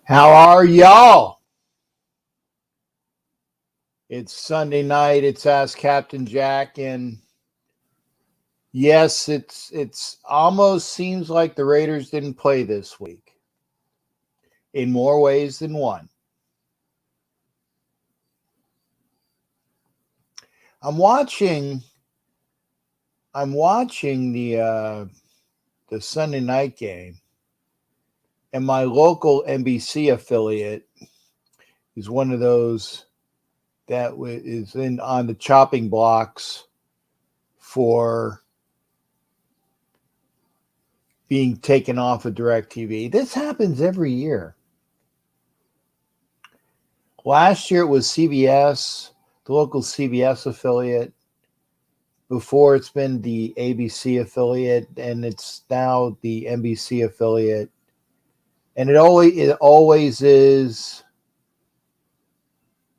How are y'all? It's Sunday night. It's Ask Captain Jack, and yes, it's almost seems like the Raiders didn't play this week in more ways than one. I'm watching. I'm watching the Sunday night game, and my local NBC affiliate is one of those that is in on the chopping blocks for being taken off of DirecTV. This happens every year. Last year it was CBS, the local CBS affiliate. Before it's been the ABC affiliate, and it's now the NBC affiliate. And it always is.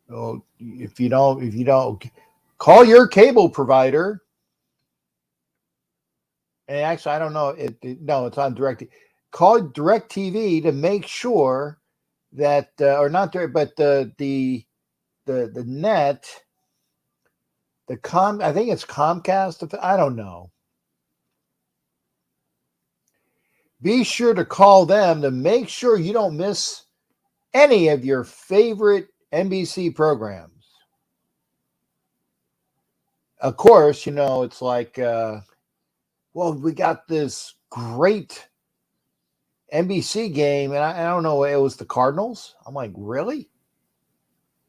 Oh, if you don't call your cable provider. And actually, I don't know. No, it's on Direct. Call DirecTV to make sure that, or not Direct, but the net, I think it's Comcast. I don't know. Be sure to call them to make sure you don't miss any of your favorite NBC programs. Of course, it's like, well, we got this great NBC game, and I don't know, it was the Cardinals. I'm like, really?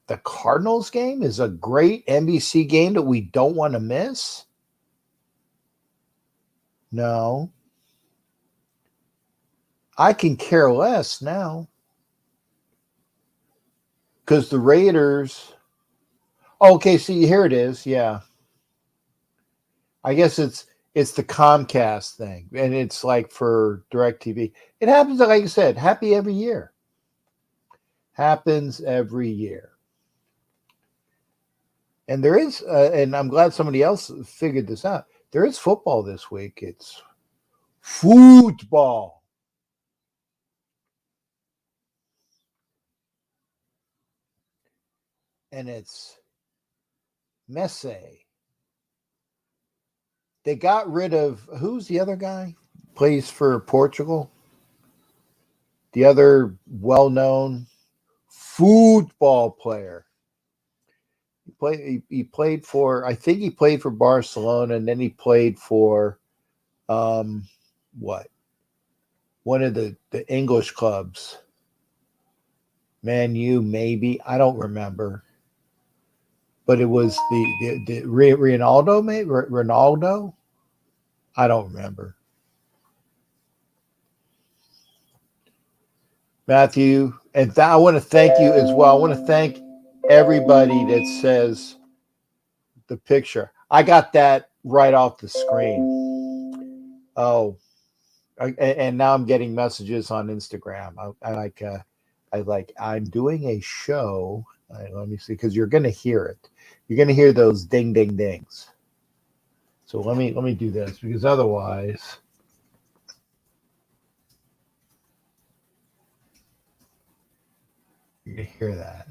The Cardinals game is a great NBC game that we don't want to miss? No. I can care less now because the Raiders. Okay, see, here it is. Yeah, I guess it's the Comcast thing, and it's like for DirecTV. It happens, like I said, happy every year. Happens every year. And there is, and I'm glad somebody else figured this out. There is football this week. It's football. And it's Messi. They got rid of, who's the other guy? Plays for Portugal. The other well-known football player. He played for, I think he played for Barcelona, and then he played for what? One of the English clubs. Man U, maybe. I don't remember. But it was the Ronaldo, maybe? Ronaldo? I don't remember. Matthew, and I want to thank you as well. I want to thank everybody that says the picture. I got that right off the screen. Oh, and now I'm getting messages on Instagram. I'm doing a show. Let me see, because you're going to hear it. You're going to hear those ding, ding, dings. So let me do this, because otherwise, you're going to hear that.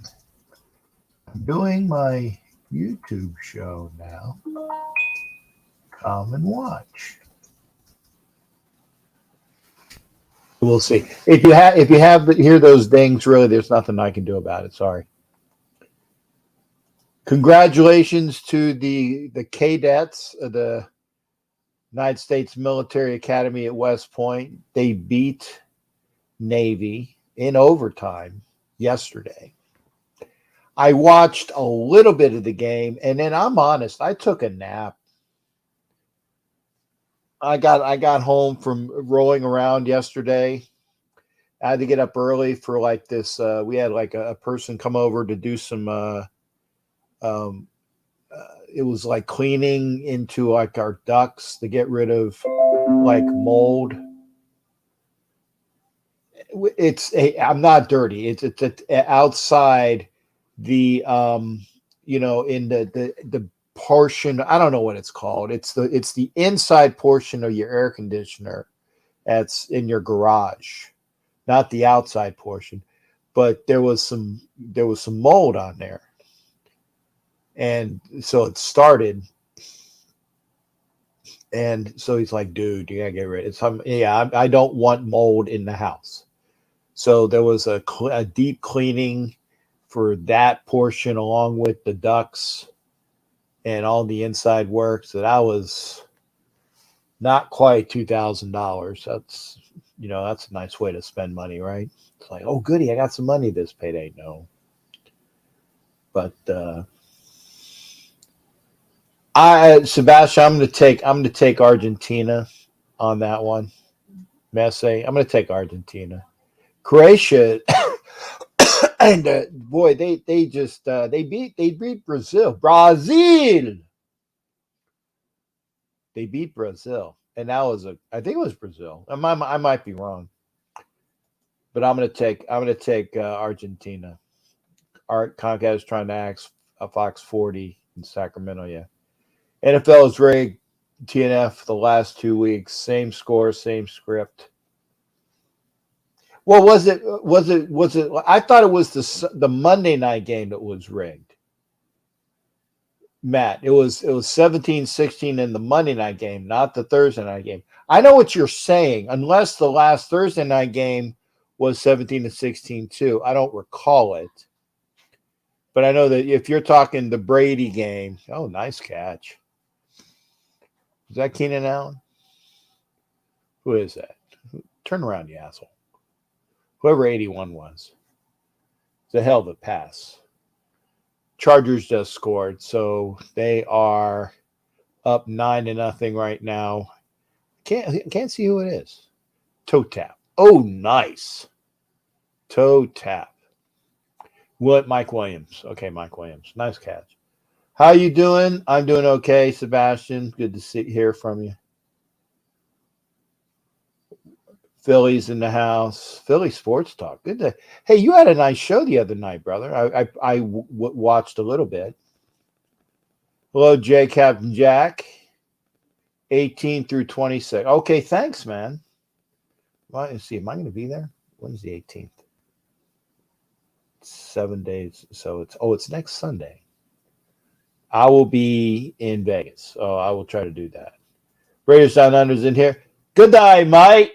I'm doing my YouTube show now. Come and watch. We'll see. If you hear those dings, really, there's nothing I can do about it. Sorry. Congratulations to the cadets of the United States Military Academy at West Point. They beat Navy in overtime yesterday. I watched a little bit of the game, and then I'm honest, I took a nap. I got home from rolling around yesterday. I had to get up early for like this. We had like a person come over to do some. It was like cleaning into like our ducts to get rid of like mold. I'm not dirty. It's outside the in the portion. I don't know what it's called. It's the inside portion of your air conditioner that's in your garage, not the outside portion. but there was some mold on there, and so it started. And so he's like, dude, you gotta get rid of it. I don't want mold in the house. So there was a deep cleaning for that portion along with the ducts and all the inside work. So that was not quite $2,000. That's a nice way to spend money, right? It's like, oh goody, I got some money this payday. No. But Sebastian, I'm gonna take Argentina on that one. Messi. I'm gonna take Argentina. Croatia and boy, they beat Brazil. They beat Brazil, and that was I think it was Brazil. I might be wrong, but I'm gonna take Argentina. Art Comcast is trying to ask a Fox 40 in Sacramento. Yeah, NFL is rigged. TNF the last 2 weeks, same score, same script. Well, was it? I thought it was the Monday night game that was rigged. Matt, it was 17-16 in the Monday night game, not the Thursday night game. I know what you're saying, unless the last Thursday night game was 17-16 too. I don't recall it. But I know that if you're talking the Brady game, oh, nice catch. Is that Keenan Allen? Who is that? Turn around, you asshole. Whoever 81 was. It's a hell of a pass. Chargers just scored, so they are up 9-0 right now. Can't see who it is. Toe tap. Oh, nice. Toe tap. What? Mike Williams. Okay, Mike Williams. Nice catch. How you doing? I'm doing okay, Sebastian. Good to hear from you. Philly's in the house. Philly Sports Talk. Good to. Hey, you had a nice show the other night, brother. I watched a little bit. Hello, Jay, Captain Jack. 18 through 26. Okay, thanks, man. Well, let's see. Am I going to be there? When's the 18th? 7 days. So it's next Sunday. I will be in Vegas. So I will try to do that. Raiders Down Under's in here. Good night, Mike.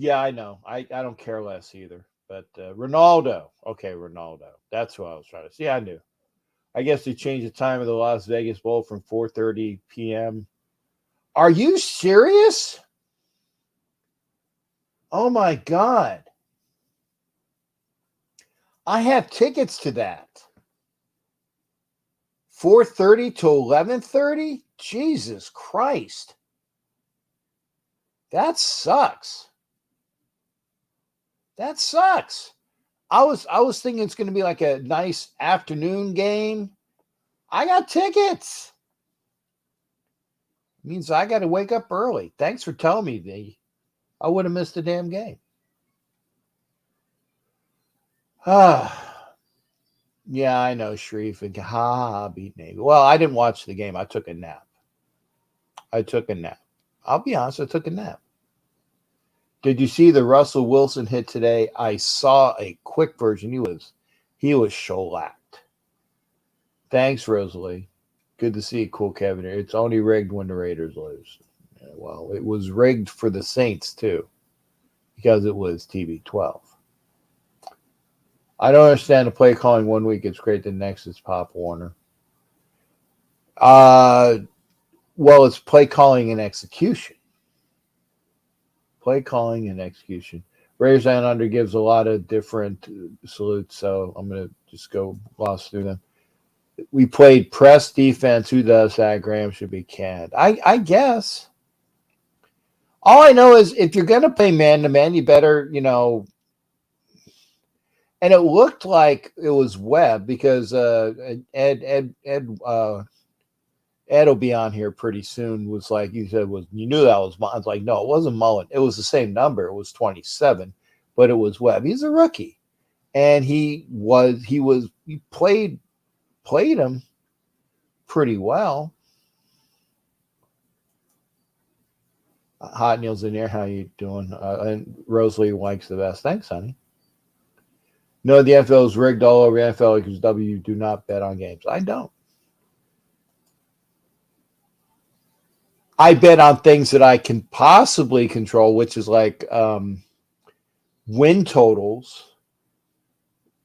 Yeah, I know. I don't care less either. But Ronaldo. Okay, Ronaldo. That's who I was trying to see. I knew. I guess they changed the time of the Las Vegas Bowl from 4:30 p.m. Are you serious? Oh, my God. I have tickets to that. 4:30 to 11:30? Jesus Christ. That sucks. That sucks. I was thinking it's going to be like a nice afternoon game. I got tickets. Means I got to wake up early. Thanks for telling me, V. I would have missed the damn game. Yeah, I know, Sharif. Beat Navy. Well, I didn't watch the game. I took a nap. I'll be honest, I took a nap. Did you see the Russell Wilson hit today? I saw a quick version. He was shellacked. Thanks, Rosalie. Good to see you, cool Kevin. It's only rigged when the Raiders lose. Yeah, well, it was rigged for the Saints too, because it was TB12. I don't understand the play calling 1 week. It's great. The next is Pop Warner. Well, it's play calling and execution. Play calling and execution. Raiders Down Under gives a lot of different salutes, so I'm going to just go gloss through them. We played press defense. Who does that? Graham should be canned. I guess. All I know is if you're going to play man-to-man, you better, and it looked like it was Webb because Ed will be on here pretty soon. Was like you said, you knew that was Mullen. I was like, no, it wasn't Mullen. It was the same number. It was 27, but it was Webb. He's a rookie, and he played him pretty well. Hot Neil's in there. How you doing? And Rosalie likes the best. Thanks, honey. No, the NFL is rigged all over. NFL because W do not bet on games. I don't. I bet on things that I can possibly control, which is like win totals.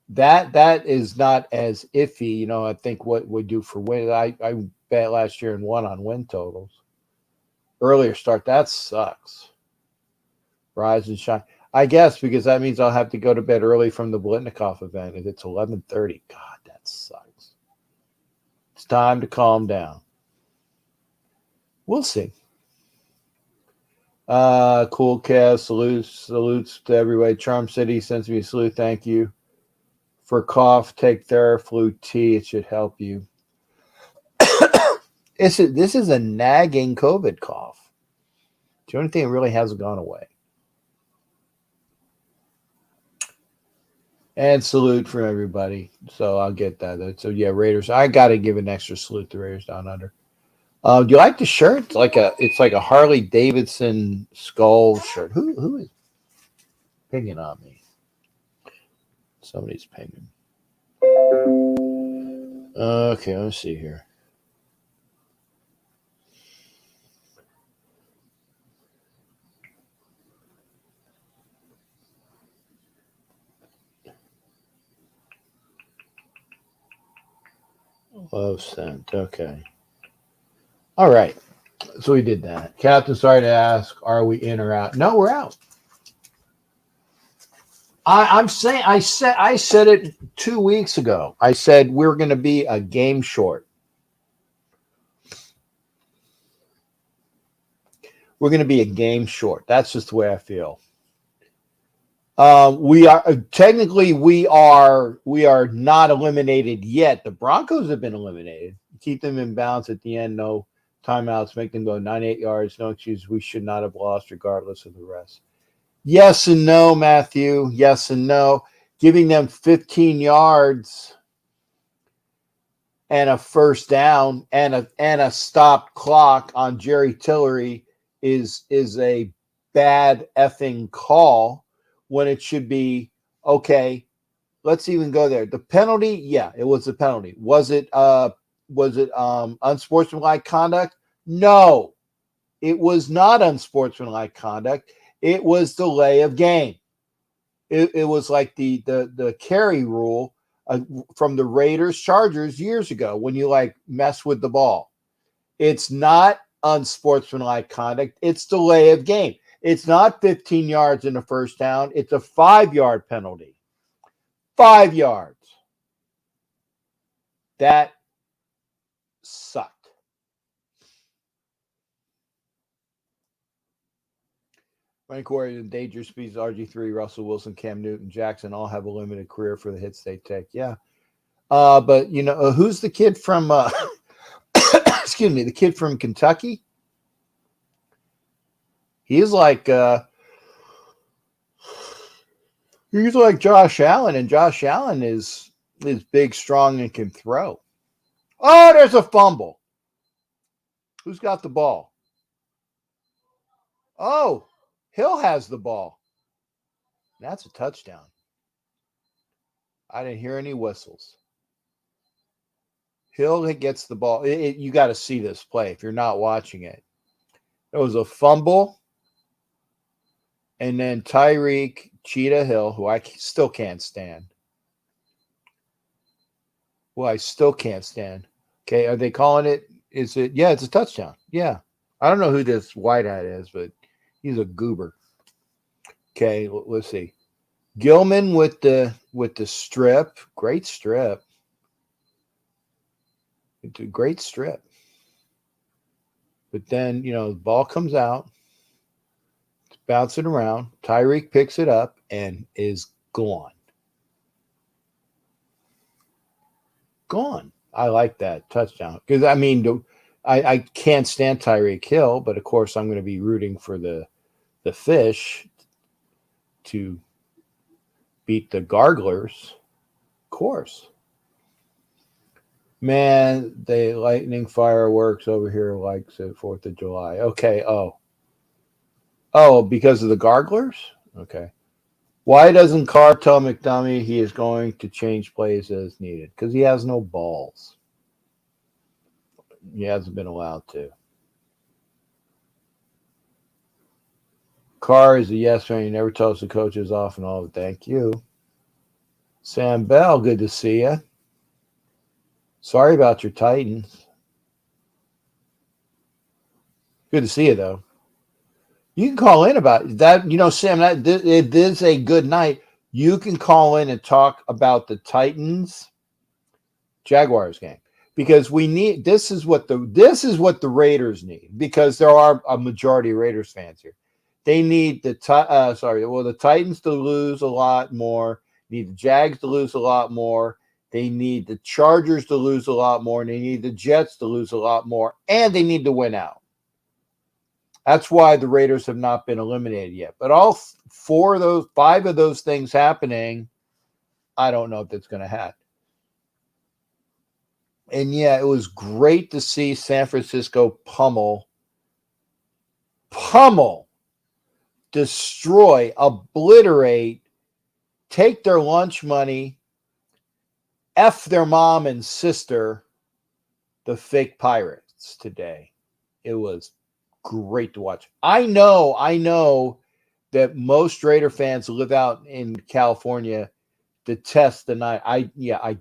That is not as iffy. I think what we do for win. I bet last year and won on win totals. Earlier start, that sucks. Rise and shine. I guess because that means I'll have to go to bed early from the Blitnikoff event. If it's 11:30, God, that sucks. It's time to calm down. We'll see. Cool cast. Salutes to everybody. Charm City sends me a salute. Thank you. For cough, take Theraflu tea. It should help you. This is a nagging COVID cough. The only thing that really hasn't gone away. And salute from everybody. So I'll get that. So yeah, Raiders. I got to give an extra salute to Raiders Down Under. Do you like the shirt? It's like a Harley Davidson skull shirt. Who is pinging on me? Somebody's pinging. Okay, let's see here. Love sent. Okay. All right. So we did that. Captain, sorry to ask, are we in or out? No, we're out. I'm saying I said it 2 weeks ago. I said we're going to be a game short. We're going to be a game short. That's just the way I feel. We are not eliminated yet. The Broncos have been eliminated. Keep them in balance at the end. No timeouts. Make them go 98 yards. No excuse. We should not have lost regardless of the rest. Yes and no, Matthew. Yes and no. Giving them 15 yards and a first down and a stopped clock on Jerry Tillery is a bad effing call when it should be okay. Let's even go there. The penalty, yeah, it was a penalty. Was it unsportsmanlike conduct? No, it was not unsportsmanlike conduct. It was delay of game. It was like the carry rule from the Raiders Chargers years ago when you like mess with the ball. It's not unsportsmanlike conduct. It's delay of game. It's not 15 yards in the first down. It's a 5-yard penalty. 5 yards. That sucked. Frank Warrior, Dangerous Speeds, RG3, Russell Wilson, Cam Newton, Jackson all have a limited career for the hits they take. Yeah. But, who's the kid from, excuse me, the kid from Kentucky? He's like Josh Allen, and Josh Allen is big, strong, and can throw. Oh, there's a fumble. Who's got the ball? Oh, Hill has the ball. That's a touchdown. I didn't hear any whistles. Hill gets the ball. You got to see this play if you're not watching it. It was a fumble, and then Tyreek Cheetah Hill, who I still can't stand. Well, I still can't stand. Okay, are they calling it? Is it? Yeah, it's a touchdown. Yeah, I don't know who this white hat is, but he's a goober. Okay, let's see. Gilman with the strip, great strip. It's a great strip. But then the ball comes out, it's bouncing around. Tyreek picks it up and is gone. Gone. I like that touchdown because I can't stand Tyreek Hill, but of course I'm going to be rooting for the fish to beat the Garglers, of course. Man, the lightning fireworks over here likes it 4th of July. Okay, Oh, because of the garglers? Okay. Why doesn't Carr tell McDummy he is going to change plays as needed? Because he has no balls. He hasn't been allowed to. Carr is a yes man. He never tells the coaches off and all. Thank you. Sam Bell, good to see you. Sorry about your Titans. Good to see you, though. You can call in about that. You know, Sam, it is a good night. You can call in and talk about the Titans Jaguars game because we need this is what the Raiders need because there are a majority of Raiders fans here. They need the Titans to lose a lot more. Need the Jags to lose a lot more. They need the Chargers to lose a lot more. And they need the Jets to lose a lot more. And they need to win out. That's why the Raiders have not been eliminated yet. But all five of those things happening, I don't know if that's going to happen. And yeah, it was great to see San Francisco pummel, destroy, obliterate, take their lunch money, F their mom and sister, the fake Pirates today. It was great to watch. I know that most Raider fans live out in California detest the night. I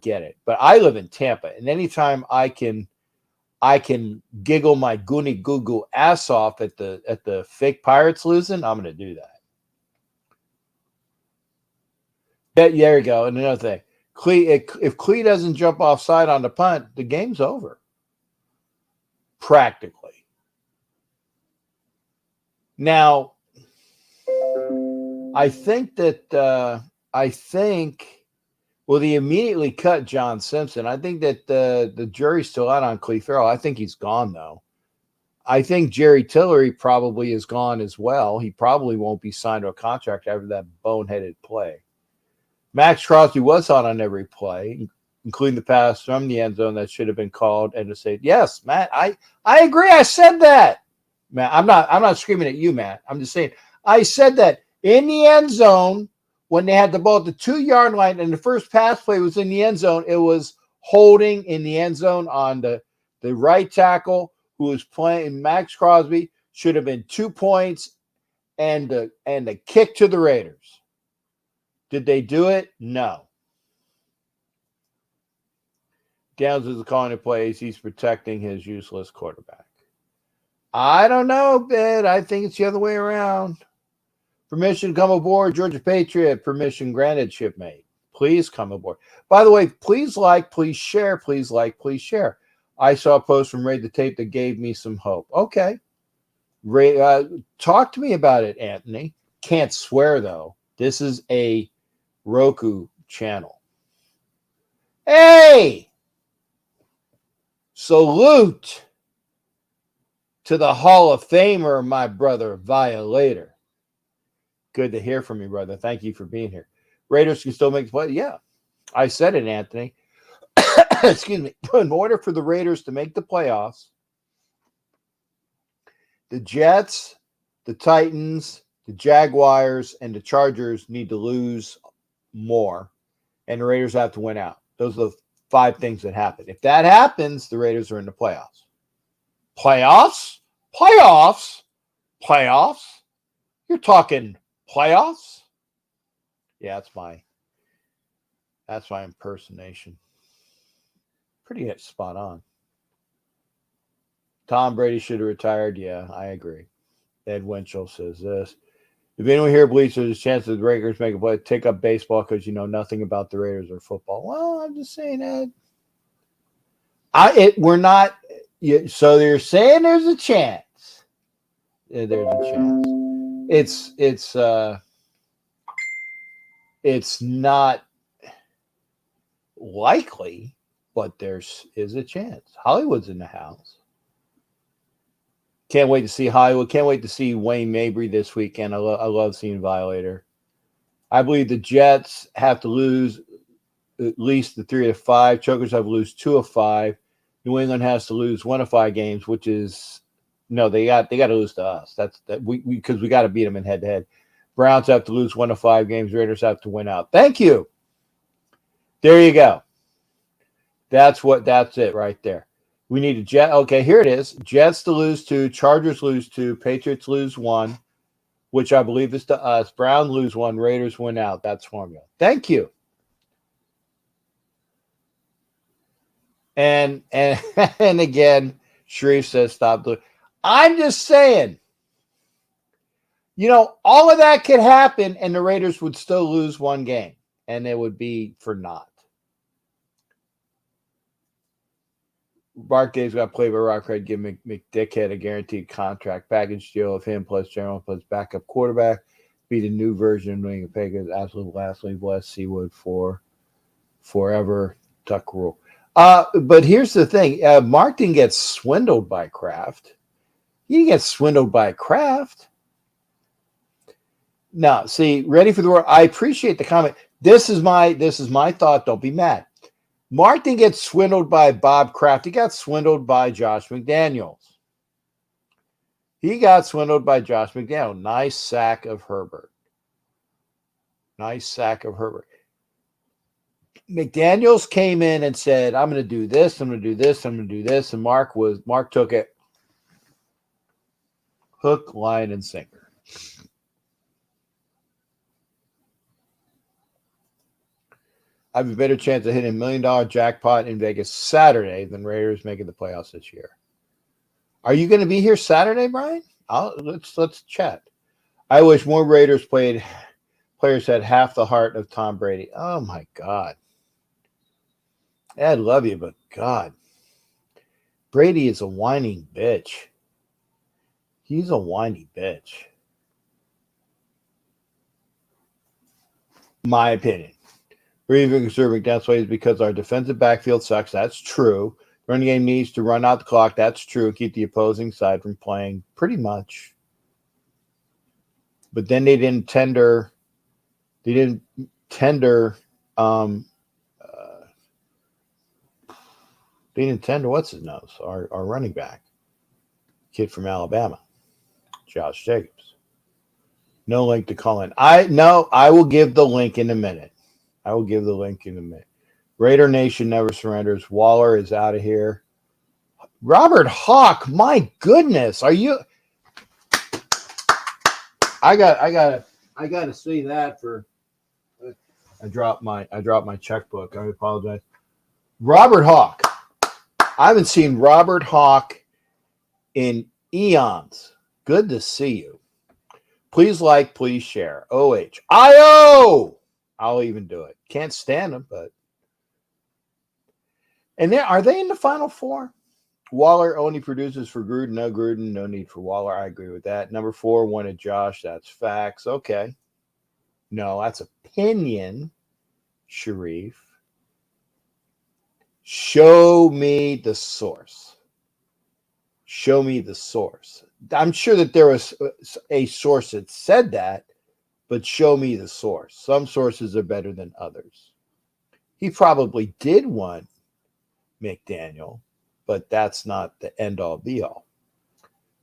get it. But I live in Tampa, and anytime I can giggle my goony goo goo ass off at the fake Pirates losing, I'm gonna do that. Yeah, there you go. And another thing. If Clee doesn't jump offside on the punt, the game's over. Practically. Now, I think they immediately cut John Simpson. I think that the jury's still out on Clee Farrell. I think he's gone, though. I think Jerry Tillery probably is gone as well. He probably won't be signed to a contract after that boneheaded play. Max Crosby was on every play, including the pass from the end zone that should have been called and to say, yes, Matt, I agree. I said that. Matt, I'm not screaming at you, Matt. I'm just saying I said that in the end zone when they had the ball at the 2-yard line and the first pass play was in the end zone. It was holding in the end zone on the right tackle who was playing. Max Crosby should have been 2 points and the kick to the Raiders. Did they do it? No. Downs is calling the plays. He's protecting his useless quarterback. I don't know, Ben. I think it's the other way around. Permission to come aboard, Georgia Patriot. Permission granted, shipmate. Please come aboard. By the way, please like, please share, please like, please share. I saw a post from Ray the Tape that gave me some hope. Okay. Ray, talk to me about it, Anthony. Can't swear, though. This is a Roku channel. Hey! Salute to the Hall of Famer, my brother, Violator. Good to hear from you, brother. Thank you for being here. Raiders can still make the play. Yeah, I said it, Anthony. Excuse me. In order for the Raiders to make the playoffs, the Jets, the Titans, the Jaguars, and the Chargers need to lose more, and the Raiders have to win out. Those are the 5 things that happen. If that happens, the Raiders are in the playoffs. Playoffs? You're talking playoffs? Yeah, that's my impersonation. Pretty spot on. Tom Brady should have retired. Yeah, I agree. Ed Winchell says this. If anyone here believes there's a chance that the Raiders make a play, take up baseball because you know nothing about the Raiders or football. Well, I'm just saying that. We're not. So they're saying there's a chance. There's a chance. It's not likely, but is a chance. Hollywood's in the house. Can't wait to see Hollywood. Can't wait to see Wayne Mabry this weekend. I love seeing Violator. I believe the Jets have to lose at least the 3 of 5. Chokers have to lose 2 of 5. New England has to lose 1 of 5 games, which is No, they got to lose to us. That's that we because we got to beat them in head to head. Browns have to lose 1 of 5 games. Raiders have to win out. Thank you. There you go. That's it right there. We need a Jet. Okay, here it is. Jets to lose 2, Chargers lose 2, Patriots lose 1, which I believe is to us. Brown lose 1, Raiders win out. That's formula. Thank you. And and again, Sharif says stop. I'm just saying, all of that could happen, and the Raiders would still lose 1 game, and it would be for naught. Mark Dave's got to play by Rockhead, give McDickhead a guaranteed contract package deal of him plus general plus backup quarterback. Be the new version of New England Patriots. Absolute lastly, bless Seawood for forever. Tuck rule. But here's the thing. Mark didn't get swindled by Kraft. He didn't get swindled by Kraft. Now, see, ready for the world. I appreciate the comment. This is my thought. Don't be mad. Mark didn't get swindled by Bob Kraft. He got swindled by Josh McDaniels. Nice sack of Herbert. McDaniels came in and said, I'm going to do this, I'm going to do this, I'm going to do this. And Mark took it hook, line, and sinker. I have a better chance of hitting $1 million jackpot in Vegas Saturday than Raiders making the playoffs this year. Are you going to be here Saturday, Brian? Let's chat. I wish more Raiders players had half the heart of Tom Brady. Oh my God. I love you, but God. Brady is a whining bitch. He's a whiny bitch. My opinion. Reason conserving that's why is because our defensive backfield sucks. That's true. Running game needs to run out the clock. That's true. Keep the opposing side from playing pretty much. But then they didn't tender. What's his nose? Our running back, kid from Alabama, Josh Jacobs. No link to call in. I will give the link in a minute. Raider Nation never surrenders. Waller is out of here. Robert Hawk, my goodness, are you? I gotta see that for. I dropped my checkbook. I apologize. Robert Hawk. I haven't seen Robert Hawk in eons. Good to see you. Please like, please share. OHIO. I'll even do it. Can't stand them, but. And then, are they in the Final Four? Waller only produces for Gruden. No Gruden, no need for Waller. I agree with that. Number 4 wanted Josh. That's facts. Okay. No, that's opinion, Sharif. Show me the source. I'm sure that there was a source that said that, but show me the source. Some sources are better than others. He probably did want McDaniel, but that's not the end-all, be-all.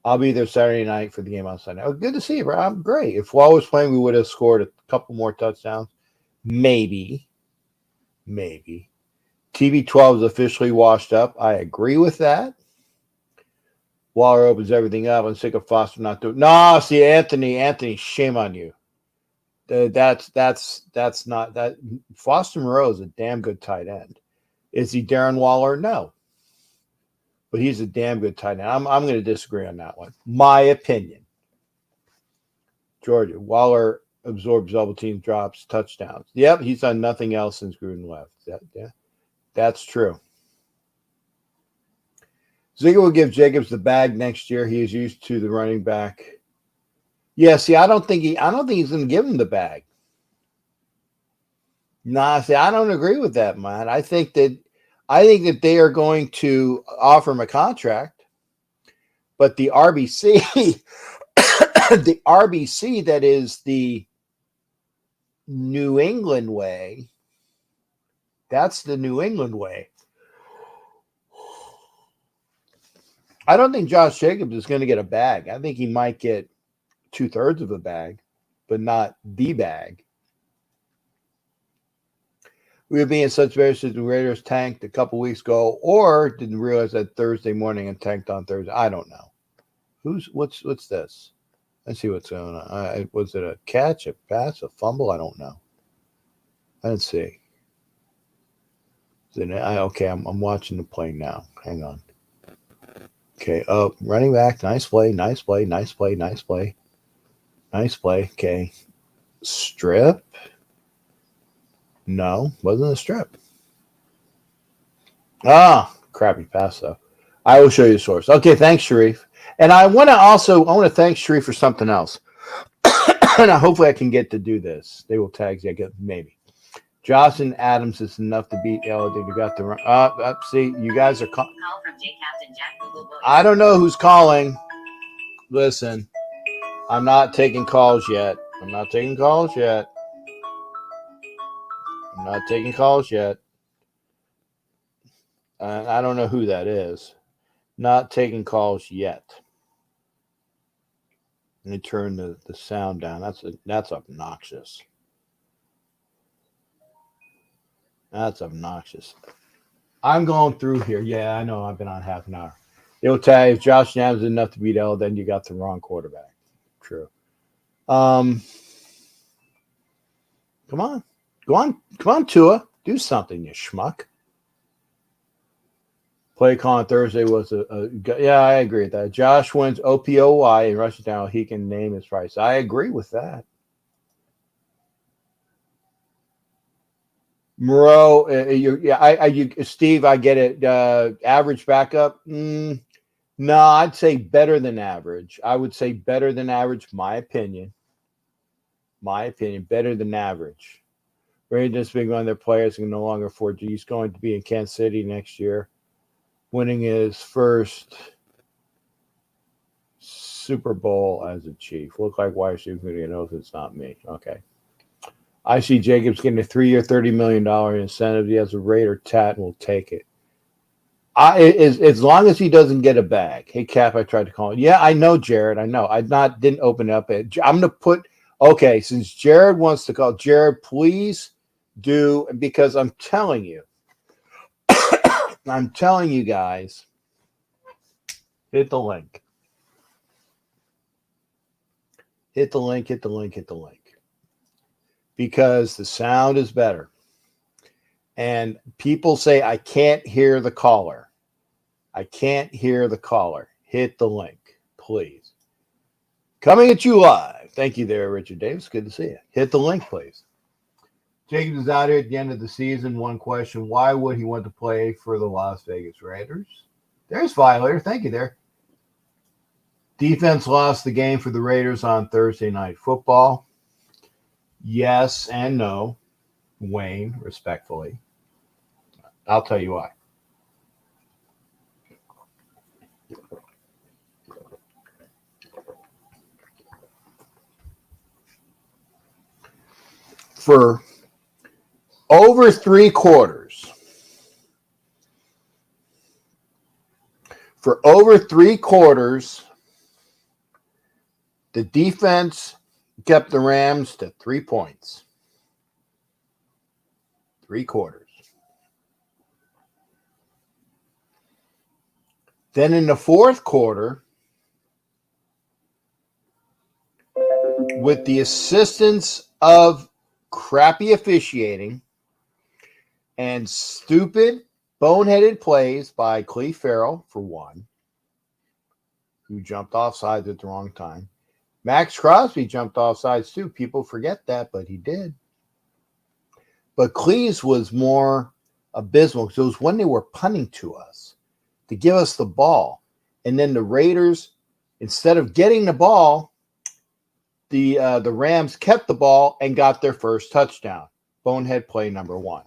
I'll be there Saturday night for the game on Sunday. Oh, good to see you, bro. I'm great. If Wall was playing, we would have scored a couple more touchdowns. Maybe. TB12 is officially washed up. I agree with that. Waller opens everything up. I'm sick of Foster not doing. No, see, Anthony, shame on you. That's not that. Foster Moreau is a damn good tight end. Is he Darren Waller? No. But he's a damn good tight end. I'm going to disagree on that one. My opinion. Georgia. Waller absorbs double team drops, touchdowns. Yep, he's done nothing else since Gruden left. That's true. Ziegler will give Jacobs the bag next year. He is used to the running back. Yeah, see, I don't think he's going to give him the bag. Nah, see, I don't agree with that, man. I think that they are going to offer him a contract, but the RBC, the RBC that is the New England way. That's the New England way. I don't think Josh Jacobs is going to get a bag. I think he might get 2/3 of a bag, but not the bag. We would be in such better since the Raiders tanked a couple weeks ago, or didn't realize that Thursday morning and tanked on Thursday. I don't know. What's this? Let's see what's going on. Was it a catch, a pass, a fumble? I don't know. Let's see. Okay, I'm watching the play now. Hang on. Okay, running back. Nice play, nice play, nice play, nice play. Nice play. Okay. Strip. No, wasn't a strip. Crappy pass though. I will show you the source. Okay, thanks, Sharif. And I want to thank Sharif for something else. And hopefully I can get to do this. They will tag you. Maybe. Johnson Adams is enough to beat LD. We got the run. See, you guys are calling. I don't know who's calling. Listen, I'm not taking calls yet. I'm not taking calls yet. I don't know who that is. Not taking calls yet. Let me turn the sound down. That's obnoxious. That's obnoxious. I'm going through here. Yeah, I know. I've been on half an hour. It'll tell you if Josh Adams is enough to beat L, then you got the wrong quarterback. True. Come on. Come on, Tua. Do something, you schmuck. Play call on Thursday was yeah, I agree with that. Josh wins OPOY and rushes down. He can name his price. I agree with that. Moreau, Steve, I get it. Average backup. No, I'd say better than average. I would say better than average. My opinion, better than average. Rangers being one of their players can no longer afford. He's going to be in Kansas City next year, winning his first Super Bowl as a Chief. Look like wide receiver. You know, if it's not me. Okay. I see Jacobs getting a 3-year, $30 million incentive. He has a Raider tat and will take it. As long as he doesn't get a bag. Hey, Cap, I tried to call him. Yeah, I know, Jared. I know. Didn't open up it. I'm going to put, okay, since Jared wants to call, Jared, please do, because I'm telling you guys, hit the link. Hit the link. Because the sound is better. And people say, I can't hear the caller. Hit the link, please. Coming at you live. Thank you there, Richard Davis. Good to see you. Hit the link, please. Jacobs is out here at the end of the season. One question. Why would he want to play for the Las Vegas Raiders? There's Violator. Thank you there. Defense lost the game for the Raiders on Thursday Night Football. Yes and no, Wayne, respectfully. I'll tell you why. For over three quarters, the defense kept the Rams to 3 points. 3 quarters. Then in the fourth quarter, with the assistance of crappy officiating and stupid, boneheaded plays by Cleve Farrell, for one, who jumped off sides at the wrong time. Max Crosby jumped off sides too. People forget that, but he did. But Cleve's was more abysmal because it was when they were punting to us to give us the ball. And then the Raiders, instead of getting the ball, the Rams kept the ball and got their first touchdown. Bonehead play number 1.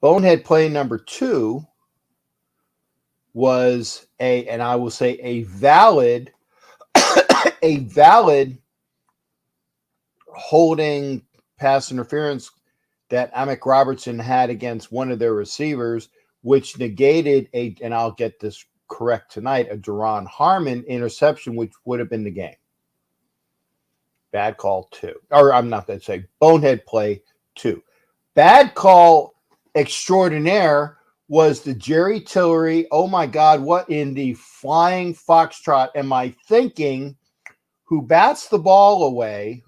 Bonehead play number 2 was a valid holding pass interference that Amick Robertson had against one of their receivers which negated and I'll get this correct tonight, a Duron Harmon interception, which would have been the game. Bad call 2. Or I'm not going to say bonehead play 2. Bad call extraordinaire was the Jerry Tillery. Oh my God, what in the flying foxtrot am I thinking? Who bats the ball away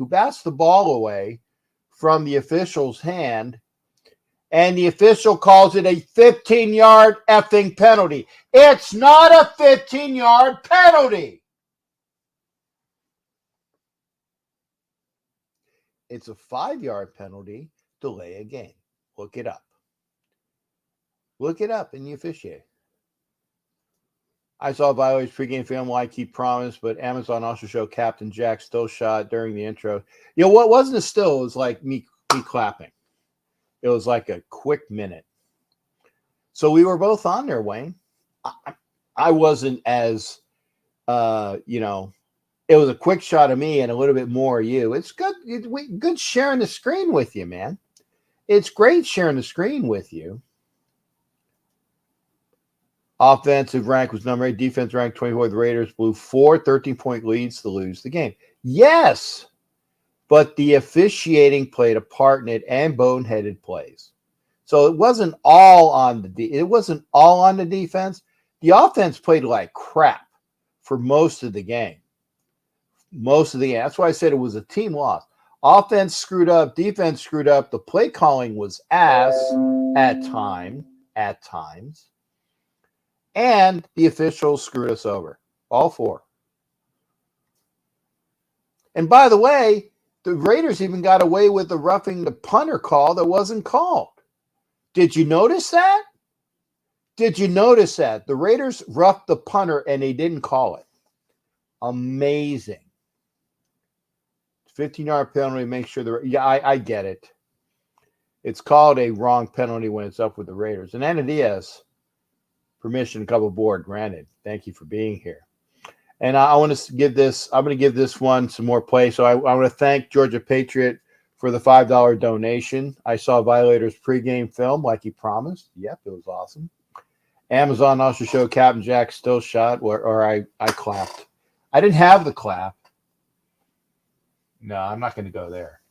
from the official's hand, and the official calls it a 15-yard effing penalty. It's not a 15-yard penalty. It's a 5-yard penalty, delay a game. Look it up. Look it up in the officiating. I saw Violet's pregame film like he promised, but Amazon also showed Captain Jack still shot during the intro. You know what wasn't a still? It was like me clapping. It was like a quick minute. So we were both on there, Wayne. I wasn't as, it was a quick shot of me and a little bit more of you. It's good. Good sharing the screen with you, man. It's great sharing the screen with you. Offensive rank was number 8. Defense rank 24. The Raiders blew 4 13-point leads to lose the game. Yes, but the officiating played a part in it and boneheaded plays. So it wasn't all on the defense. The offense played like crap for most of the game. That's why I said it was a team loss. Offense screwed up, defense screwed up. The play calling was ass at times. And the officials screwed us over. All 4. And by the way, the Raiders even got away with the roughing the punter call that wasn't called. Did you notice that? The Raiders roughed the punter and they didn't call it. Amazing. 15-yard penalty, make sure I get it. It's called a wrong penalty when it's up with the Raiders. And Anadias, permission to come aboard, granted. Thank you for being here. And I'm going to give this one some more play. So I want to thank Georgia Patriot for the $5 donation. I saw Violators pregame film like he promised. Yep, it was awesome. Amazon also showed Captain Jack still shot, or I clapped. I didn't have the clap. No, I'm not going to go there.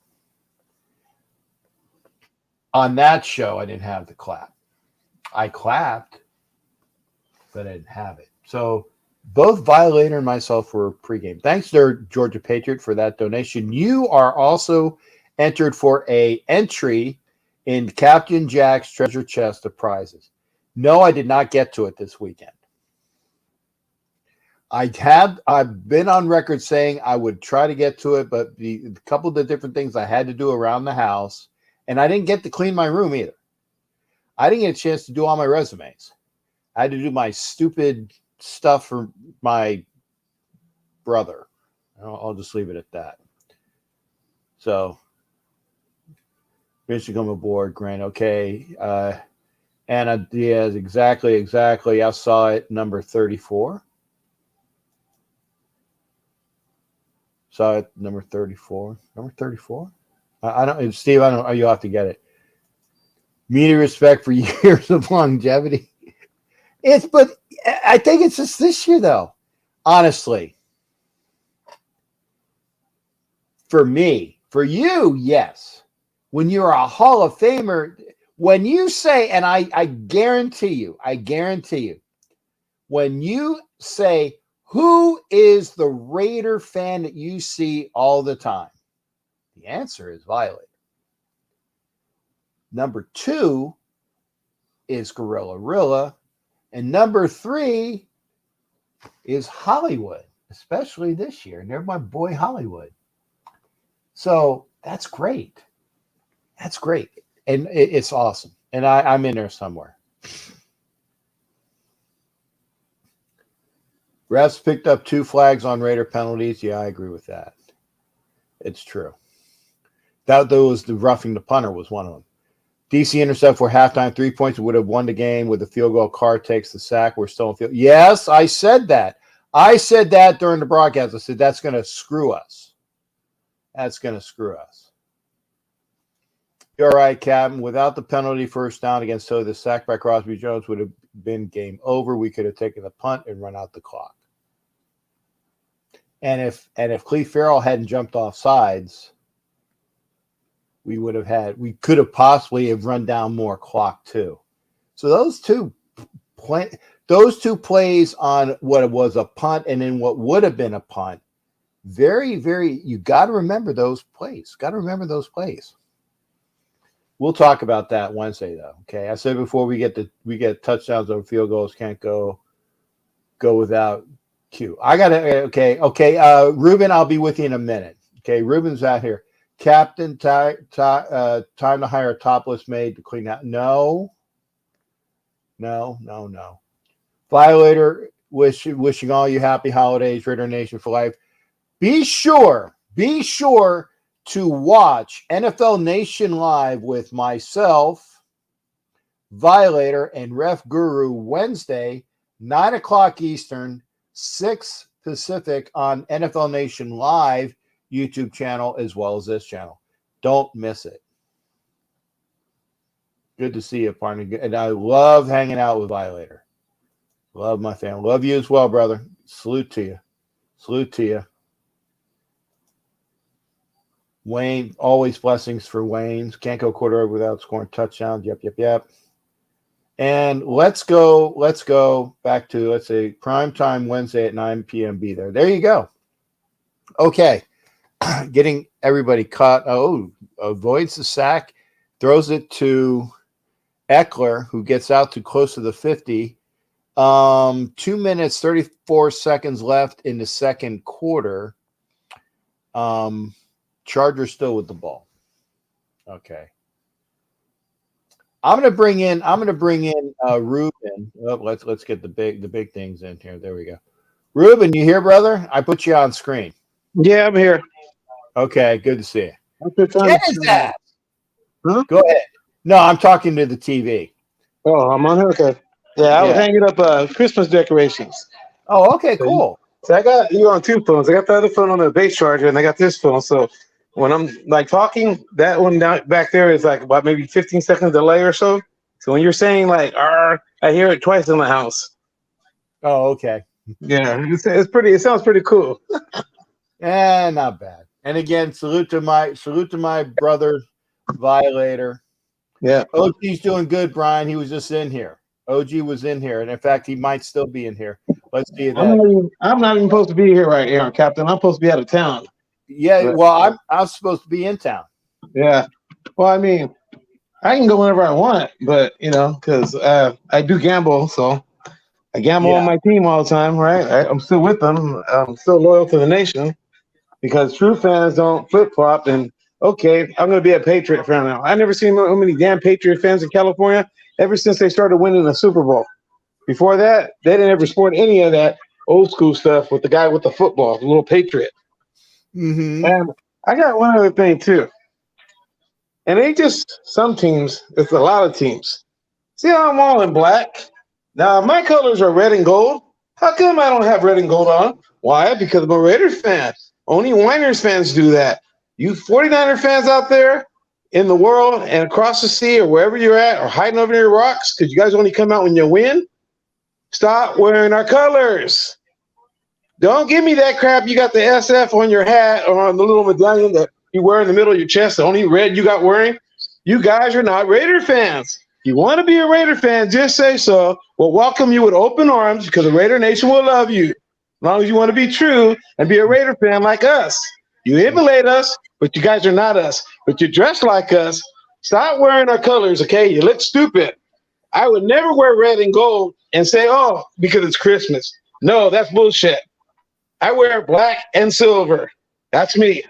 On that show, I didn't have the clap. I clapped, but I didn't have it. So both Violator and myself were pregame. Thanks to Georgia Patriot for that donation. You are also entered for a entry in Captain Jack's treasure chest of prizes. No, I did not get to it this weekend. I've been on record saying I would try to get to it, but the couple of the different things I had to do around the house, and I didn't get to clean my room either. I didn't get a chance to do all my resumes. I had to do my stupid stuff for my brother. I'll just leave it at that. So, Mitch to come aboard, Grant. Okay. Anna Diaz, exactly. I saw it, number 34. Saw it, number 34. Number 34? I don't, Steve, I don't know. You'll have to get it. Media respect for years of longevity. But I think it's just this year, though. Honestly. For me. For you, yes. When you're a Hall of Famer, when you say, and I guarantee you, when you say, who is the Raider fan that you see all the time? The answer is Violator. Number 2 is Gorilla Rilla. And number 3 is Hollywood, especially this year. And they're my boy Hollywood. So that's great. That's great. And it's awesome. And I'm in there somewhere. Refs picked up 2 flags on Raider penalties. Yeah, I agree with that. It's true. That was the roughing the punter was one of them. DC intercept for halftime 3 points would have won the game with the field goal. Carr takes the sack. We're still in field. Yes, I said that. I said that during the broadcast. I said that's going to screw us. That's going to screw us. You're right, Captain. Without the penalty first down against Philly, the sack by Crosby Jones would have been game over. We could have taken the punt and run out the clock. And if Cleve Farrell hadn't jumped off sides, we could have possibly have run down more clock too. So those two plays on what was a punt and then what would have been a punt, very, very, you got to remember those plays. Got to remember those plays. We'll talk about that Wednesday, though. Okay, I said before we get touchdowns over field goals, can't go without Q. I got to okay. Ruben, I'll be with you in a minute. Okay, Ruben's out here. Captain, time to hire a topless maid to clean out. No. Violator, wishing all you happy holidays, Raider Nation for life. Be sure to watch NFL Nation Live with myself, Violator, and Ref Guru Wednesday, 9 o'clock Eastern, 6 Pacific on NFL Nation Live YouTube channel as well as this channel. Don't miss it. Good to see you, partner. And I love hanging out with Violator. Love my family. Love you as well, brother. Salute to you. Wayne, always blessings for Wayne's. Can't go quarter over without scoring touchdowns. Yep. And let's go back to, let's say, prime time Wednesday at 9 p.m. Be there. There you go. Okay. Getting everybody caught. Oh, avoids the sack, throws it to Eckler, who gets out to close to the 50. 2 minutes, 34 seconds left in the second quarter. Chargers still with the ball. Okay. I'm gonna bring in Ruben. Oh, let's get the big things in here. There we go. Ruben, you here, brother? I put you on screen. Yeah, I'm here. Okay, good to see you. What is that? Huh? Go ahead. No, I'm talking to the TV. Oh, I'm on here. Okay. Yeah, I was hanging up Christmas decorations. Oh, okay, cool. So I got you on two phones. I got the other phone on the base charger, and I got this phone. So when I'm like talking, that one down back there is like about maybe 15 seconds delay or so. So when you're saying like "r," I hear it twice in the house. Oh, okay. Yeah, it's pretty. It sounds pretty cool. Not bad. And again, salute to my brother, Violator. Yeah. OG's doing good, Brian. He was just in here. OG was in here, and in fact, he might still be in here. Let's see that. I'm not even supposed to be here right here, Captain. I'm supposed to be out of town. Yeah, well, I'm supposed to be in town. Yeah. Well, I mean, I can go whenever I want, but because I do gamble, so I gamble on my team all the time, right? I'm still with them. I'm still loyal to the nation because true fans don't flip flop. And okay, I'm going to be a Patriot fan now. I never seen so many damn Patriot fans in California ever since they started winning the Super Bowl. Before that, they didn't ever sport any of that old school stuff with the guy with the football, the little Patriot. Mm-hmm. And I got one other thing too. And ain't just some teams, it's a lot of teams. See how I'm all in black? Now, my colors are red and gold. How come I don't have red and gold on? Why? Because I'm a Raiders fan. Only Winers fans do that. You 49er fans out there in the world and across the sea or wherever you're at or hiding over your rocks because you guys only come out when you win, stop wearing our colors. Don't give me that crap. You got the SF on your hat or on the little medallion that you wear in the middle of your chest, the only red you got wearing. You guys are not Raider fans. You want to be a Raider fan, just say so. We'll welcome you with open arms because the Raider Nation will love you. As long as you want to be true and be a Raider fan like us. You emulate us, but you guys are not us. But you dress like us. Stop wearing our colors, okay? You look stupid. I would never wear red and gold and say, oh, because it's Christmas. No, that's bullshit. I wear black and silver. That's me.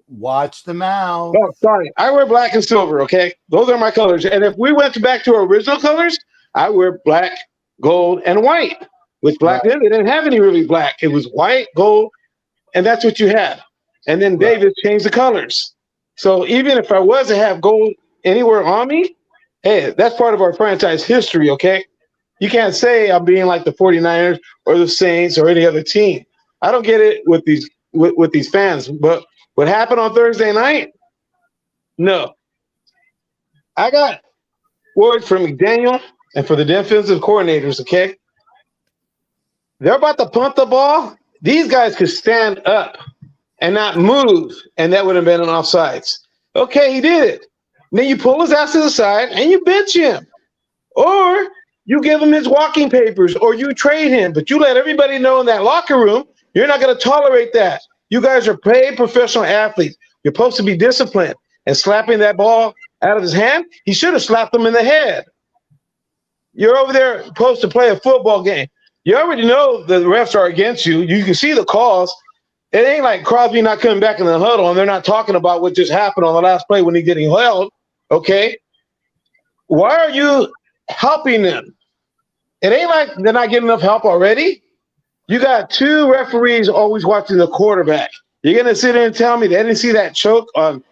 Watch the mouth. Oh, sorry. I wear black and silver, okay? Those are my colors. And if we went back to our original colors, I wear black, gold, and white. With black, they didn't have any really black. It was white, gold, and that's what you had. And then Davis changed the colors. So even if I was to have gold anywhere on me, hey, that's part of our franchise history, okay? You can't say I'm being like the 49ers or the Saints or any other team. I don't get it with these fans, but what happened on Thursday night? No. I got word from McDaniel and for the defensive coordinators, okay? They're about to punt the ball. These guys could stand up and not move, and that would have been an offsides. Okay, he did it. Then you pull his ass to the side and you bench him. Or you give him his walking papers or you trade him, but you let everybody know in that locker room you're not going to tolerate that. You guys are paid professional athletes. You're supposed to be disciplined. And slapping that ball out of his hand, he should have slapped him in the head. You're over there supposed to play a football game. You already know the refs are against you. You can see the calls. It ain't like Crosby not coming back in the huddle and they're not talking about what just happened on the last play when he's getting held. Okay? Why are you helping them? It ain't like they're not getting enough help already. You got two referees always watching the quarterback. You're going to sit there and tell me they didn't see that choke on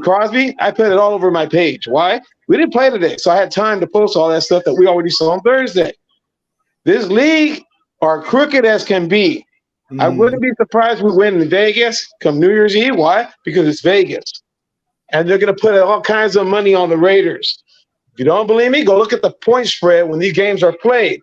Crosby? I put it all over my page. Why? We didn't play today, so I had time to post all that stuff that we already saw on Thursday. This league are crooked as can be. I wouldn't be surprised we win in Vegas come New Year's Eve. Why? Because it's Vegas. And they're going to put all kinds of money on the Raiders. If you don't believe me, go look at the point spread when these games are played.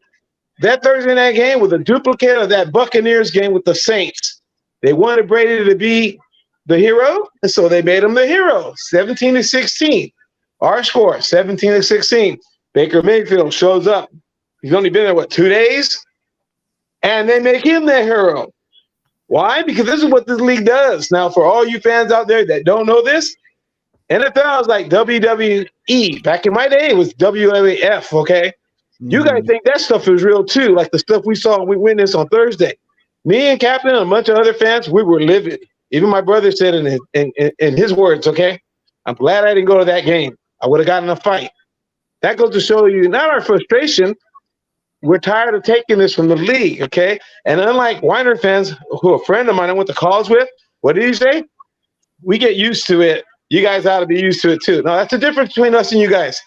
That Thursday night game was a duplicate of that Buccaneers game with the Saints. They wanted Brady to be the hero, and so they made him the hero, 17-16. Our score, 17-16. Baker Mayfield shows up. He's only been there, 2 days? And they make him the hero. Why? Because this is what this league does. Now, for all you fans out there that don't know this, NFL is like WWE. Back in my day, it was WWF, okay? You guys think that stuff is real too, like the stuff we saw and we witnessed on Thursday. Me and Captain and a bunch of other fans, we were livid. Even my brother said in his words, okay, I'm glad I didn't go to that game. I would have gotten a fight. That goes to show you not our frustration. We're tired of taking this from the league, okay? And unlike Weiner fans, who a friend of mine I went to college with, what did he say? We get used to it. You guys ought to be used to it too. No, that's the difference between us and you guys.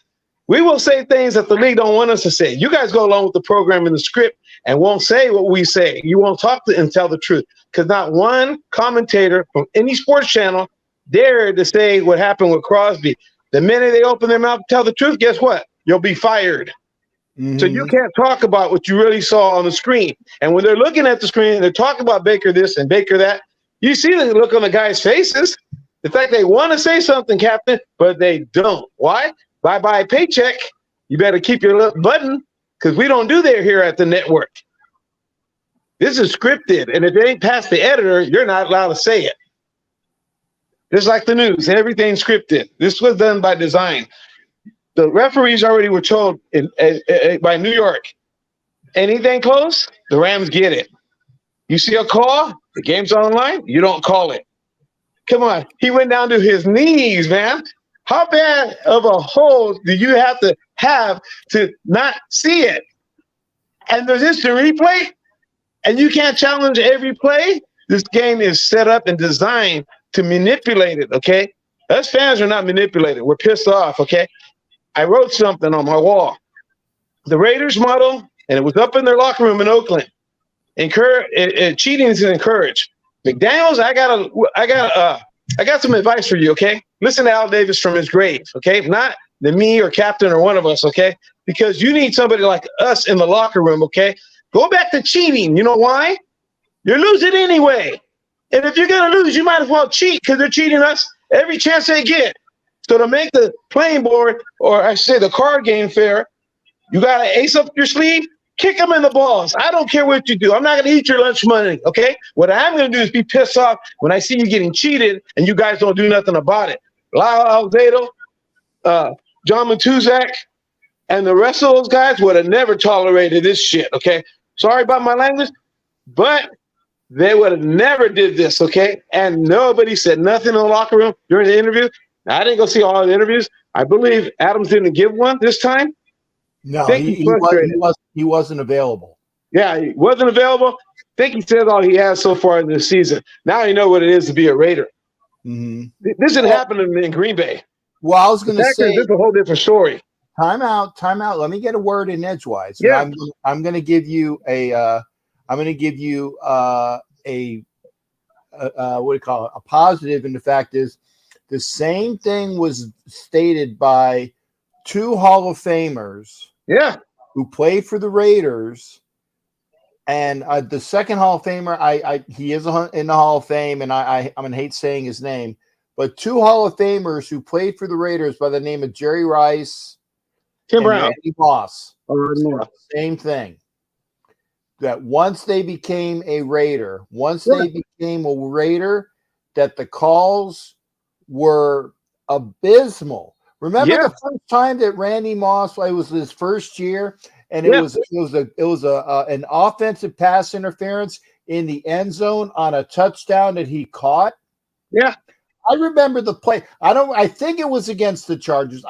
We will say things that the league don't want us to say. You guys go along with the program and the script and won't say what we say. You won't talk and tell the truth because not one commentator from any sports channel dared to say what happened with Crosby. The minute they open their mouth to tell the truth, guess what? You'll be fired. So you can't talk about what you really saw on the screen. And when they're looking at the screen, they're talking about Baker this and Baker that. You see the look on the guys' faces. The fact they want to say something, Captain, but they don't. Why? Bye-bye paycheck. You better keep your lip button because we don't do that here at the network. This is scripted, and if it ain't past the editor, you're not allowed to say it. Just like the news, everything's scripted. This was done by design. The referees already were told by New York, anything close, the Rams get it. You see a call, the game's online, you don't call it. Come on. He went down to his knees, man. How bad of a hold do you have to not see it? And there's instant replay, and you can't challenge every play? This game is set up and designed to manipulate it, okay? Us fans are not manipulated. We're pissed off, okay? I wrote something on my wall. The Raiders model, and it was up in their locker room in Oakland. Cheating is encouraged. McDaniels, I got some advice for you, okay? Listen to Al Davis from his grave, okay? Not the me or Captain or one of us, okay? Because you need somebody like us in the locker room, okay? Go back to cheating. You know why? You're losing anyway. And if you're going to lose, you might as well cheat because they're cheating us every chance they get. So to make the playing board, or I should say the card game fair, you got to ace up your sleeve, kick them in the balls. I don't care what you do. I'm not going to eat your lunch money, okay? What I'm going to do is be pissed off when I see you getting cheated and you guys don't do nothing about it. Lyle Alzado, John Matuzak, and the rest of those guys would have never tolerated this shit, okay? Sorry about my language, but they would have never did this, okay? And nobody said nothing in the locker room during the interview. Now, I didn't go see all the interviews. I believe Adams didn't give one this time. No, he wasn't available. Yeah, he wasn't available. I think he said all he has so far in this season. Now you know what it is to be a Raider. Mm-hmm. This didn't happen in Green Bay. Well, I was going to say this is a whole different story. Time out. Let me get a word in edgewise. Yeah, I'm going to give you a what do you call it? A positive, and the fact is, The same thing was stated by two Hall of Famers who played for the Raiders. And the second Hall of Famer, he is in the Hall of Fame, and I'm going to hate saying his name, but two Hall of Famers who played for the Raiders by the name of Jerry Rice Tim and Brown. Randy Moss. Oh, Same thing. That once they became a Raider, that the calls were abysmal. Remember the first time that Randy Moss, it was his first year, and it was an offensive pass interference in the end zone on a touchdown that he caught. Yeah. I remember the play. I think it was against the Chargers.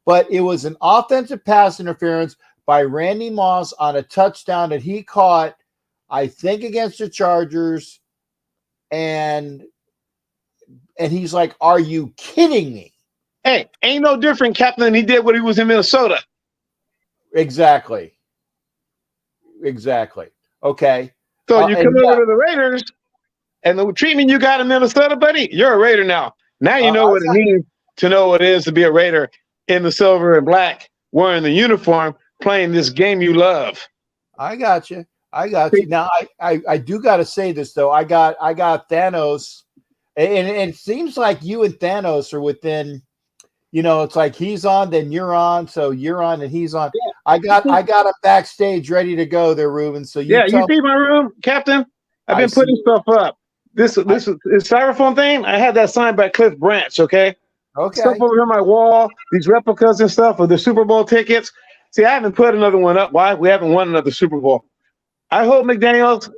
But it was an offensive pass interference by Randy Moss on a touchdown that he caught, I think, against the Chargers. And he's like, "Are you kidding me?" Hey, ain't no different, Captain, than he did when he was in Minnesota. Exactly. Okay. So you come over to the Raiders, and the treatment you got in Minnesota, buddy, you're a Raider now. Now you know what it means to know what it is to be a Raider in the silver and black, wearing the uniform, playing this game you love. I got you. Now, I do got to say this, though. I got Thanos, and it seems like you and Thanos are within, it's like he's on, then you're on, so you're on, and he's on. Yeah. I got him backstage ready to go there, Ruben. So you see my room, Captain? I've been putting stuff up. This styrofoam thing, I had that signed by Cliff Branch, okay? Stuff over on my wall, these replicas and stuff of the Super Bowl tickets. See, I haven't put another one up. Why? We haven't won another Super Bowl. I hope McDaniel's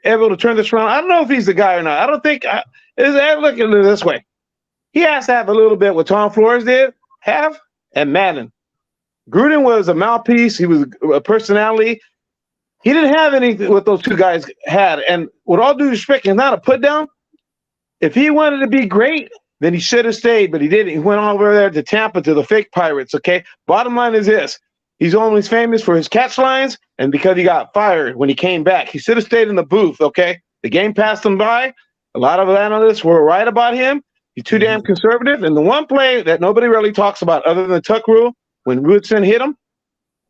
able to turn this around. I don't know if he's the guy or not. I don't think look at it this way. He has to have a little bit what Tom Flores and Madden. Gruden was a mouthpiece. He was a personality. He didn't have anything what those two guys had. And with all due respect, he's not a put down. If he wanted to be great, then he should have stayed, but he didn't. He went over there to Tampa to the fake Pirates, okay? Bottom line is this. He's always famous for his catch lines and because he got fired when he came back. He should have stayed in the booth, okay? The game passed him by. A lot of analysts were right about him. He's too damn conservative. And the one play that nobody really talks about other than the tuck rule, when Woodson hit him,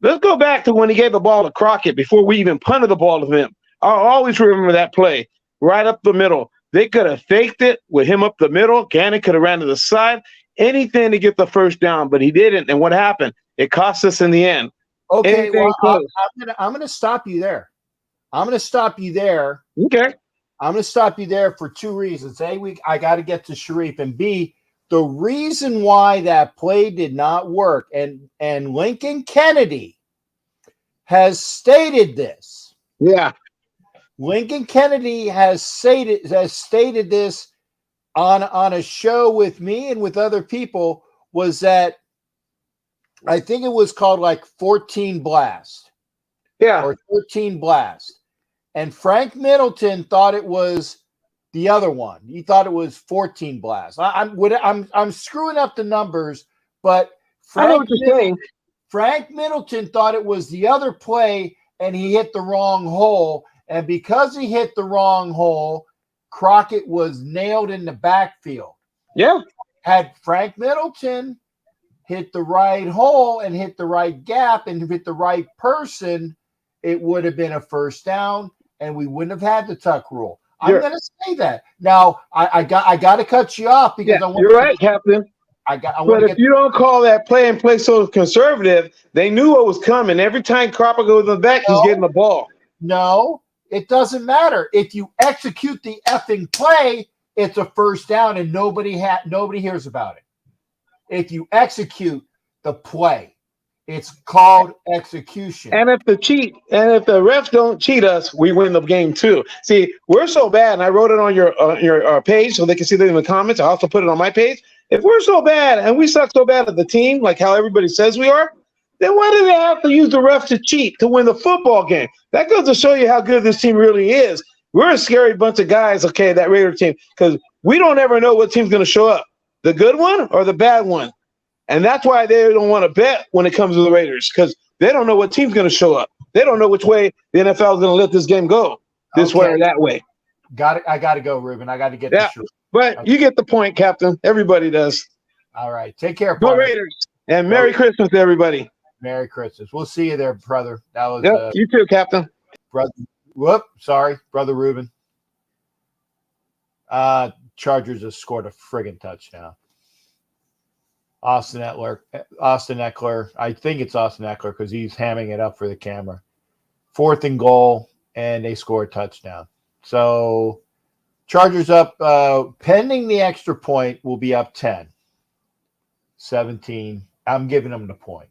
let's go back to when he gave the ball to Crockett before we even punted the ball to him. I'll always remember that play, right up the middle. They could have faked it with him up the middle. Gannon could have ran to the side. Anything to get the first down, but he didn't. And what happened? It cost us in the end. Okay, I'm going to stop you there. Okay. I'm going to stop you there for two reasons. A, I got to get to Sharif, and B, the reason why that play did not work, and Lincoln Kennedy has stated this. Yeah. Lincoln Kennedy has stated this on a show with me and with other people, was that I think it was called like 14 Blast. Yeah. Or 13 Blast. And Frank Middleton thought it was the other one. He thought it was 14 Blast. I'm screwing up the numbers, but Frank Middleton thought it was the other play, and he hit the wrong hole. And because he hit the wrong hole, Crockett was nailed in the backfield. Yeah. Had Frank Middleton hit the right hole and hit the right gap and hit the right person, it would have been a first down, and we wouldn't have had the tuck rule. I'm going to say that. Now, I got to cut you off because I want. You're right, Captain. But if you don't call that play and play so conservative, they knew what was coming. Every time Cropper goes in the back, he's getting the ball. No, it doesn't matter. If you execute the effing play, it's a first down, and nobody hears about it. If you execute the play, it's called execution. And if the refs don't cheat us, we win the game too. See, we're so bad, and I wrote it on your page so they can see it in the comments. I also put it on my page. If we're so bad and we suck so bad at the team, like how everybody says we are, then why do they have to use the refs to cheat to win the football game? That goes to show you how good this team really is. We're a scary bunch of guys, okay, that Raider team, because we don't ever know what team's going to show up, the good one or the bad one. And that's why they don't want to bet when it comes to the Raiders, because they don't know what team's going to show up. They don't know which way the NFL is going to let this game go, this way or that way. I got to go, Ruben. I got to get to Sharif. But you get the point, Captain. Everybody does. All right. Take care, Go partner. Raiders. And Merry Christmas to everybody. Merry Christmas. We'll see you there, brother. That was Yep, you too, Captain. brother. Whoop, sorry, brother Ruben. Chargers have scored a friggin' touchdown. Austin Eckler. I think it's Austin Eckler because he's hamming it up for the camera. 4th and goal, and they score a touchdown. So Chargers up, pending the extra point, will be up 10. 17. I'm giving them the point.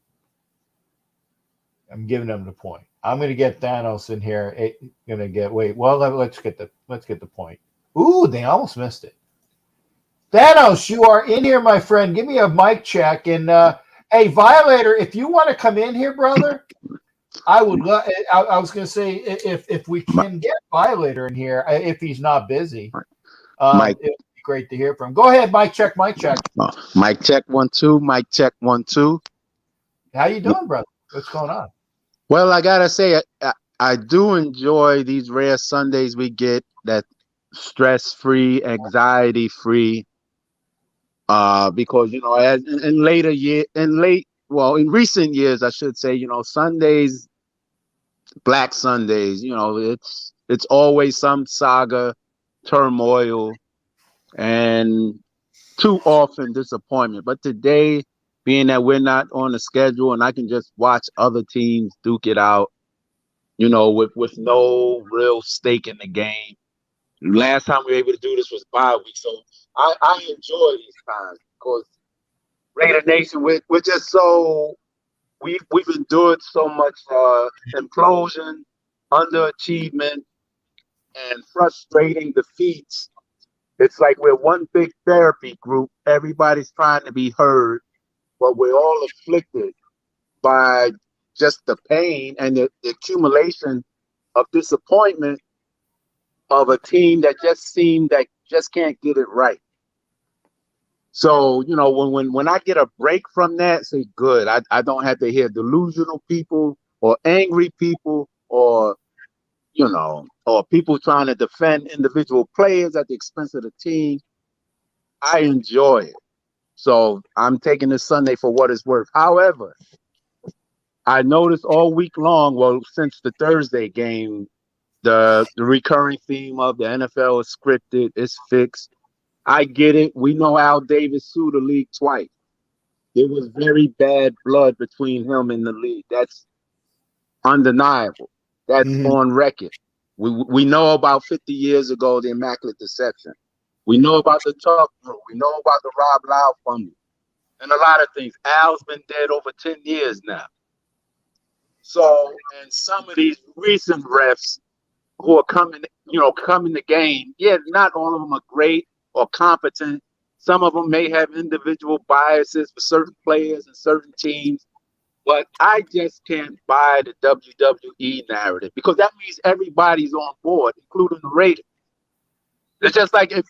I'm going to get Thanos in here. Let's get the point. Ooh, they almost missed it. Thanos, you are in here, my friend. Give me a mic check. And hey, Violator, if you want to come in here, brother, I would love. I was going to say if we can get Violator in here, if he's not busy, it would be great to hear from him. Go ahead, mic check. Mic check 1 2. Mic check 1 2. How you doing, brother? What's going on? Well, I gotta say, I do enjoy these rare Sundays we get that stress-free, anxiety-free. Because as in recent years, I should say, Sundays, Black Sundays, it's always some saga, turmoil, and too often disappointment. But today, being that we're not on the schedule and I can just watch other teams duke it out, with no real stake in the game. Last time we were able to do this was bye week. So I enjoy these times because Raider Nation, we're just so we've endured so much implosion, underachievement, and frustrating defeats. It's like we're one big therapy group. Everybody's trying to be heard, but we're all afflicted by just the pain and the accumulation of disappointment of a team that just can't get it right. So, when I get a break from that, say, good. I don't have to hear delusional people or angry people or people trying to defend individual players at the expense of the team. I enjoy it. So I'm taking this Sunday for what it's worth. However, I noticed all week long, since the Thursday game, the recurring theme of the NFL is scripted, it's fixed. I get it. We know Al Davis sued the league twice. There was very bad blood between him and the league. That's undeniable. That's on record. We know about 50 years ago, the Immaculate Deception. We know about the talk room. We know about the Rob Lau fumble and a lot of things. Al's been dead over 10 years now. So, and some of these recent refs who are coming the game, not all of them are great or competent. Some of them may have individual biases for certain players and certain teams. But I just can't buy the WWE narrative because that means everybody's on board, including the Raiders. It's just like if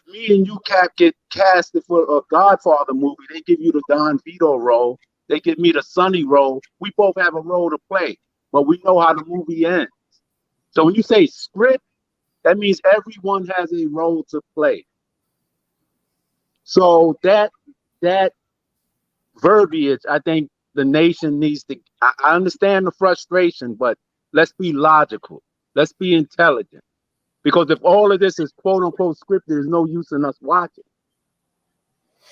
me and you, Cap, get casted for a Godfather movie, they give you the Don Vito role, they give me the Sonny role. We both have a role to play, but we know how the movie ends. So when you say script, that means everyone has a role to play. So that verbiage, I think the nation needs to. I understand the frustration, but let's be logical. Let's be intelligent. Because if all of this is quote unquote scripted, there's no use in us watching.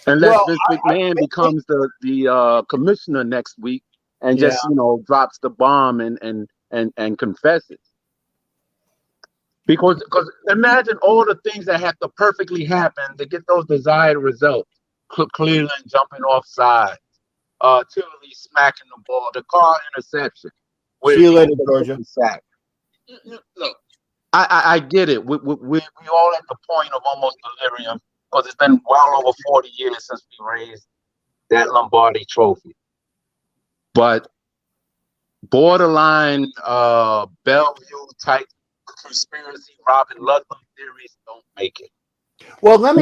Unless Vince McMahon becomes the commissioner next week and just drops the bomb and confesses. Because imagine all the things that have to perfectly happen to get those desired results. Cleveland jumping offside, Tilly smacking the ball, the car interception. See you later, Georgia. Look, I get it. We all at the point of almost delirium because it's been well over 40 years since we raised that Lombardi trophy. But borderline Bellevue type conspiracy, Robin Ludlum theories don't make it. Well, let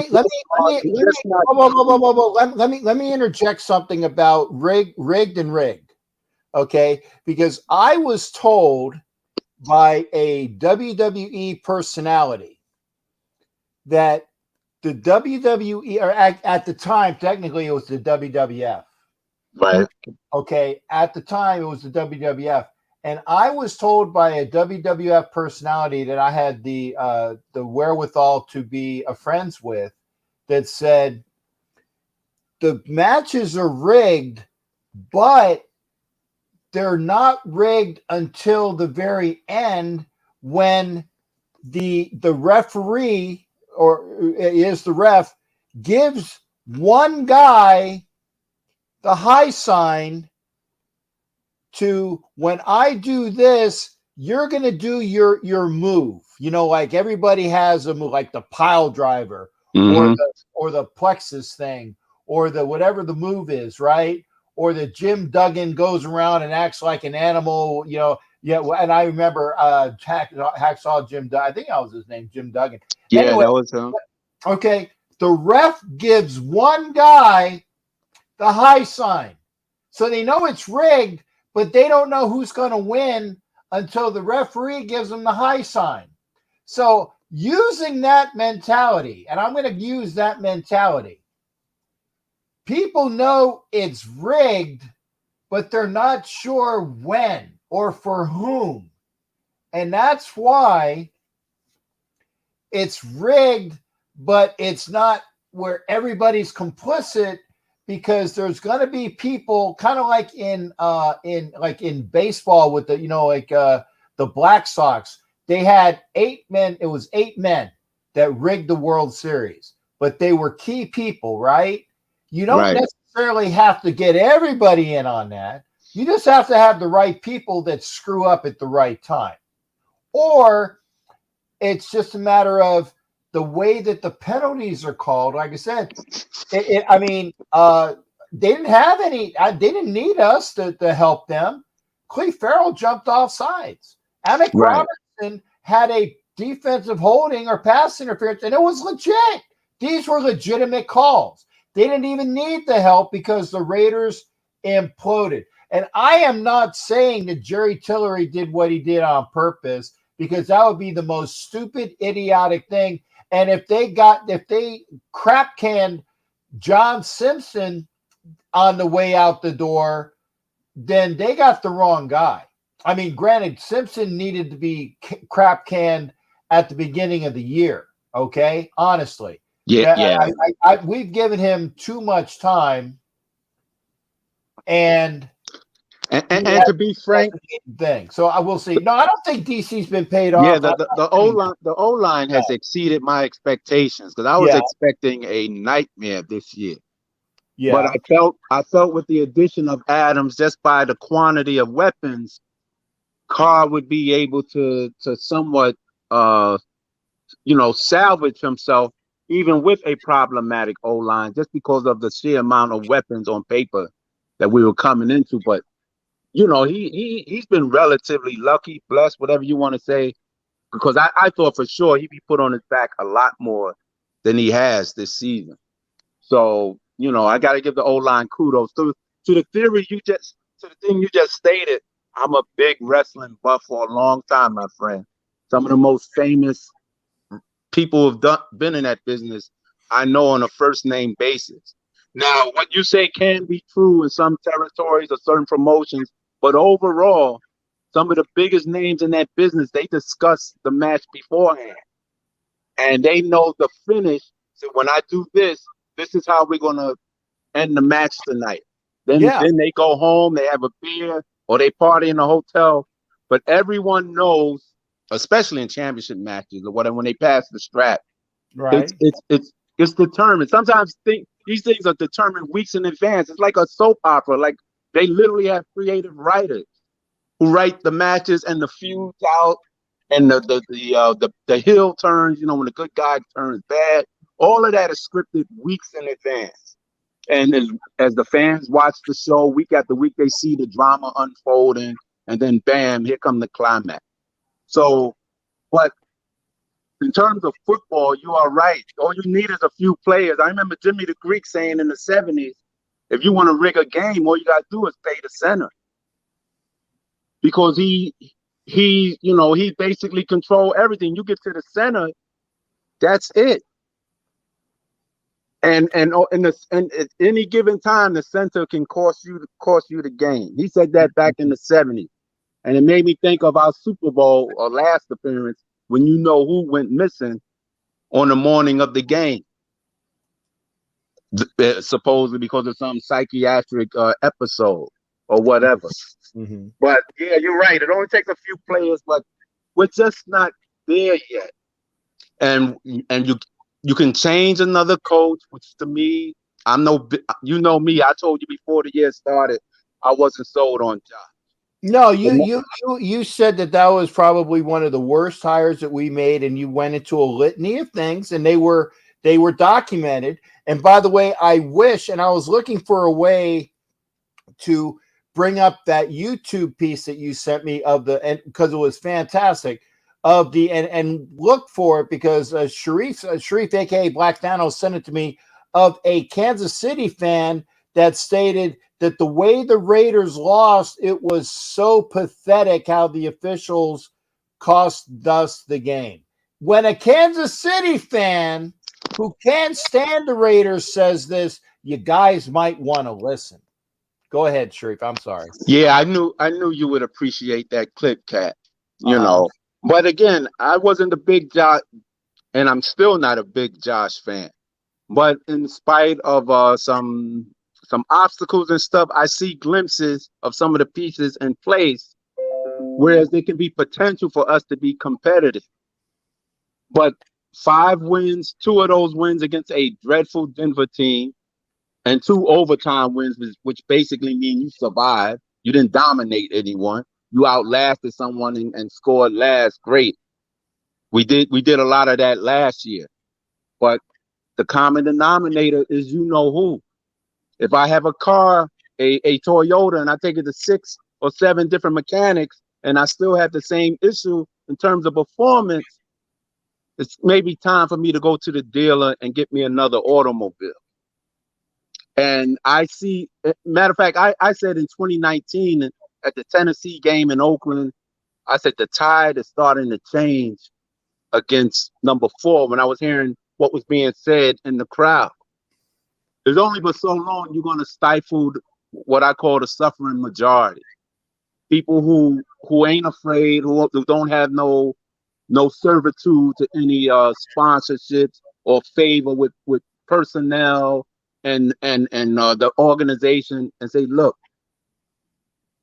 me interject something about rigged and rigged. Okay, because I was told by a WWE personality that the WWE, or at the time, technically it was the WWF. Right. Okay, at the time it was the WWF, and I was told by a WWF personality that I had the wherewithal to be a friends with, that said the matches are rigged, but they're not rigged until the very end when the referee, or is the ref, gives one guy the high sign to, when I do this, you're going to do your move. You know, like everybody has a move, like the pile driver, Mm-hmm. or the plexus thing, or the whatever the move is, right? Or the Jim Duggan goes around and acts like an animal, you know. Yeah, and I remember Hacksaw Jim Duggan. I think that was his name, Jim Duggan. Yeah, Anyway, that was him. okay, the ref gives one guy the high sign. So they know it's rigged, but they don't know who's going to win until the referee gives them the high sign. So using that mentality, and I'm going to use that mentality, people know it's rigged, but they're not sure when or for whom. And that's why it's rigged, but it's not where everybody's complicit, because there's going to be people kind of like in baseball with the, you know, like the Black Sox. They had 8 men. It was 8 men that rigged the World Series, but they were key people, right? You don't necessarily have to get everybody in on that. You just have to have the right people that screw up at the right time. Or it's just a matter of the way that the penalties are called. Like I said, they didn't have any. They didn't need us to help them. Cleve Farrell jumped off sides. Amick Robertson had a defensive holding or pass interference, and it was legit. These were legitimate calls. They didn't even need the help because the Raiders imploded. And I am not saying that Jerry Tillery did what he did on purpose, because that would be the most stupid, idiotic thing. And if they crap canned John Simpson on the way out the door, then they got the wrong guy. I mean, granted, Simpson needed to be crap canned at the beginning of the year. Okay, honestly, we've given him too much time, and to be frank, thing. So I will see. No, I don't think DC's been paid yeah, off. the O line has exceeded my expectations, because I was expecting a nightmare this year. Yeah. But I felt with the addition of Adams, just by the quantity of weapons, Carr would be able to somewhat salvage himself, even with a problematic O line, just because of the sheer amount of weapons on paper that we were coming into. But he's been relatively lucky, blessed, whatever you want to say, because I thought for sure he'd be put on his back a lot more than he has this season. So, I got to give the O-line kudos to the theory to the thing you just stated. I'm a big wrestling buff for a long time, my friend. Some of the most famous people who've been in that business, I know on a first name basis. Now, what you say can be true in some territories or certain promotions, but overall, some of the biggest names in that business, they discuss the match beforehand, and they know the finish. So when I do this is how we're gonna end the match tonight. Then they go home, they have a beer, or they party in a hotel. But everyone knows, especially in championship matches, or whatever, when they pass the strap, right? It's determined. Sometimes these things are determined weeks in advance. It's like a soap opera. Like, they literally have creative writers who write the matches and the feuds out, and the heel turns. When the good guy turns bad. All of that is scripted weeks in advance. And as the fans watch the show week after week, they see the drama unfolding, and then bam, here come the climax. So, but in terms of football, you are right. All you need is a few players. I remember Jimmy the Greek saying in the 70s, if you want to rig a game, all you got to do is pay the center. Because he basically control everything. You get to the center, that's it. And at any given time, the center can cost you the game. He said that back in the '70s, and it made me think of our Super Bowl or last appearance when you know who went missing on the morning of the game, supposedly because of some psychiatric episode or whatever. Mm-hmm. But yeah, you're right. It only takes a few players, but we're just not there yet. And you can change another coach, which to me, you know me. I told you before the year started, I wasn't sold on Josh. No, you said that was probably one of the worst hires that we made, and you went into a litany of things, and they were documented. And by the way, I wish, and I was looking for a way to bring up that YouTube piece that you sent me of the, and because it was fantastic, of the, and look for it because Sharif, aka Black Thanos, sent it to me, of a Kansas City fan that stated that the way the Raiders lost, it was so pathetic how the officials cost us the game. When a Kansas City fan who can't stand the Raiders says this, you guys might want to listen. Go ahead, Sharif. I'm sorry. Yeah, I knew you would appreciate that clip, Cat. You know, but again, I wasn't a big Josh, and I'm still not a big Josh fan. But in spite of some obstacles and stuff, I see glimpses of some of the pieces in place, whereas there can be potential for us to be competitive. But 5 wins, 2 of those wins against a dreadful Denver team, and 2 overtime wins, which basically mean you survived. You didn't dominate anyone. You outlasted someone and scored last. Great. We did a lot of that last year. But the common denominator is you know who. If I have a car, a Toyota, and I take it to 6 or 7 different mechanics, and I still have the same issue in terms of performance, it's maybe time for me to go to the dealer and get me another automobile. And I see, matter of fact, I said in 2019 at the Tennessee game in Oakland, I said the tide is starting to change against number 4 when I was hearing what was being said in the crowd. There's only but so long you're going to stifle what I call the suffering majority. People who ain't afraid, who don't have no servitude to any sponsorships or favor with personnel and the organization, and say, look,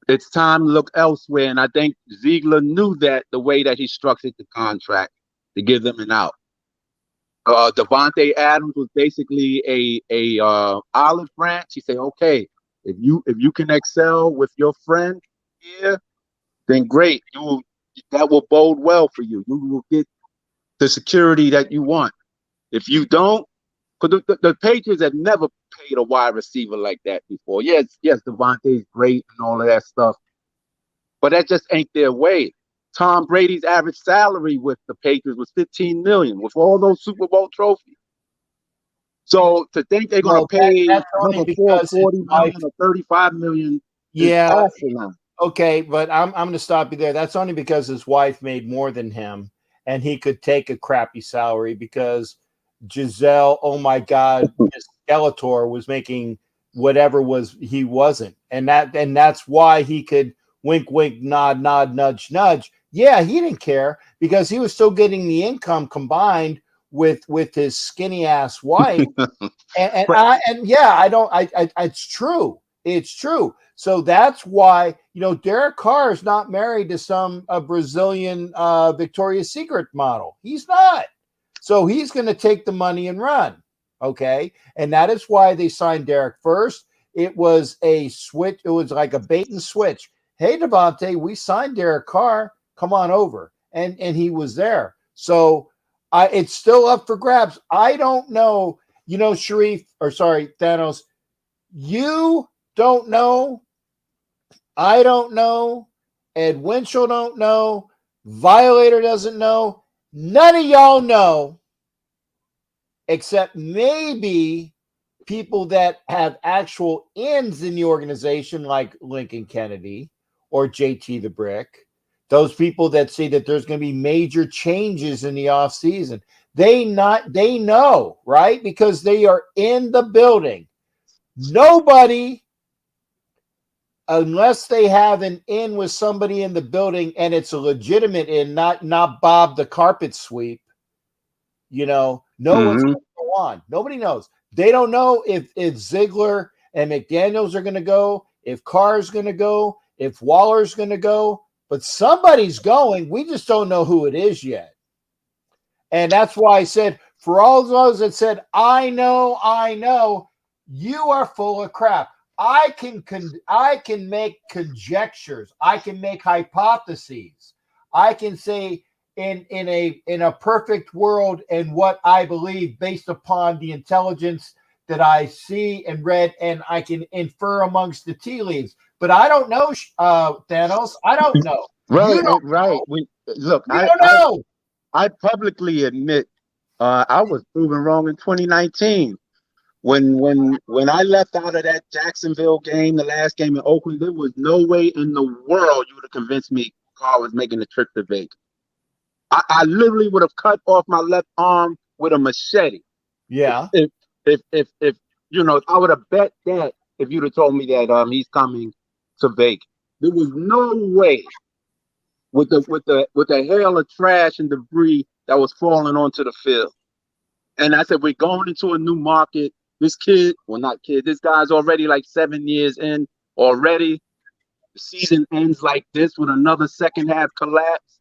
it's time to look elsewhere. And I think Ziegler knew that the way that he structured the contract to give them an out. Devontae Adams was basically a olive branch. He said, okay, if you can excel with your friend here, then great. That will bode well for you. You will get the security that you want. If you don't, because the Patriots have never paid a wide receiver like that before. Yes, Devontae's great and all of that stuff, but that just ain't their way. Tom Brady's average salary with the Patriots was $15 million with all those Super Bowl trophies. So to think they're going to pay number 4 $40 million or $35 million, yeah, is asinine. Okay, but I'm going to stop you there. That's only because his wife made more than him, and he could take a crappy salary because Giselle, oh my God, Skeletor was making whatever he wasn't, and that's why he could wink, wink, nod, nod, nudge, nudge. Yeah, he didn't care because he was still getting the income combined with his skinny ass wife, it's true. It's true. So that's why, Derek Carr is not married to some Brazilian Victoria's Secret model. He's not. So he's going to take the money and run. Okay. And that is why they signed Derek first. It was a switch. It was like a bait and switch. Hey, Devontae, we signed Derek Carr. Come on over. And he was there. So it's still up for grabs. I don't know. Thanos, you don't know. I don't know. Ed Winchell don't know. Violator doesn't know. None of y'all know, except maybe people that have actual ends in the organization, like Lincoln Kennedy or JT the Brick. Those people that say that there's going to be major changes in the offseason. They know, right? Because they are in the building. Nobody, unless they have an in with somebody in the building and it's a legitimate in, not Bob the carpet sweep, no one's going to go on. Nobody knows. They don't know if Ziegler and McDaniels are going to go, if Carr's going to go, if Waller's going to go, but somebody's going. We just don't know who it is yet. And that's why I said, for all those that said, I know, you are full of crap. I can make conjectures. I can make hypotheses. I can say in a perfect world and what I believe based upon the intelligence that I see and read, and I can infer amongst the tea leaves. But I don't know, Thanos. I don't know. Right, You don't right. know. Look, You don't know. I publicly admit I was proven wrong in 2019 when I left out of that Jacksonville game, the last game in Oakland. There was no way in the world you would have convinced me Carl was making the trip to Vegas. I literally would have cut off my left arm with a machete. Yeah. If I would have bet that if you'd have told me that he's coming to Vegas. There was no way with the hail of trash and debris that was falling onto the field. And I said, we're going into a new market. This guy's already like 7 years in already. The season ends like this with another second half collapse.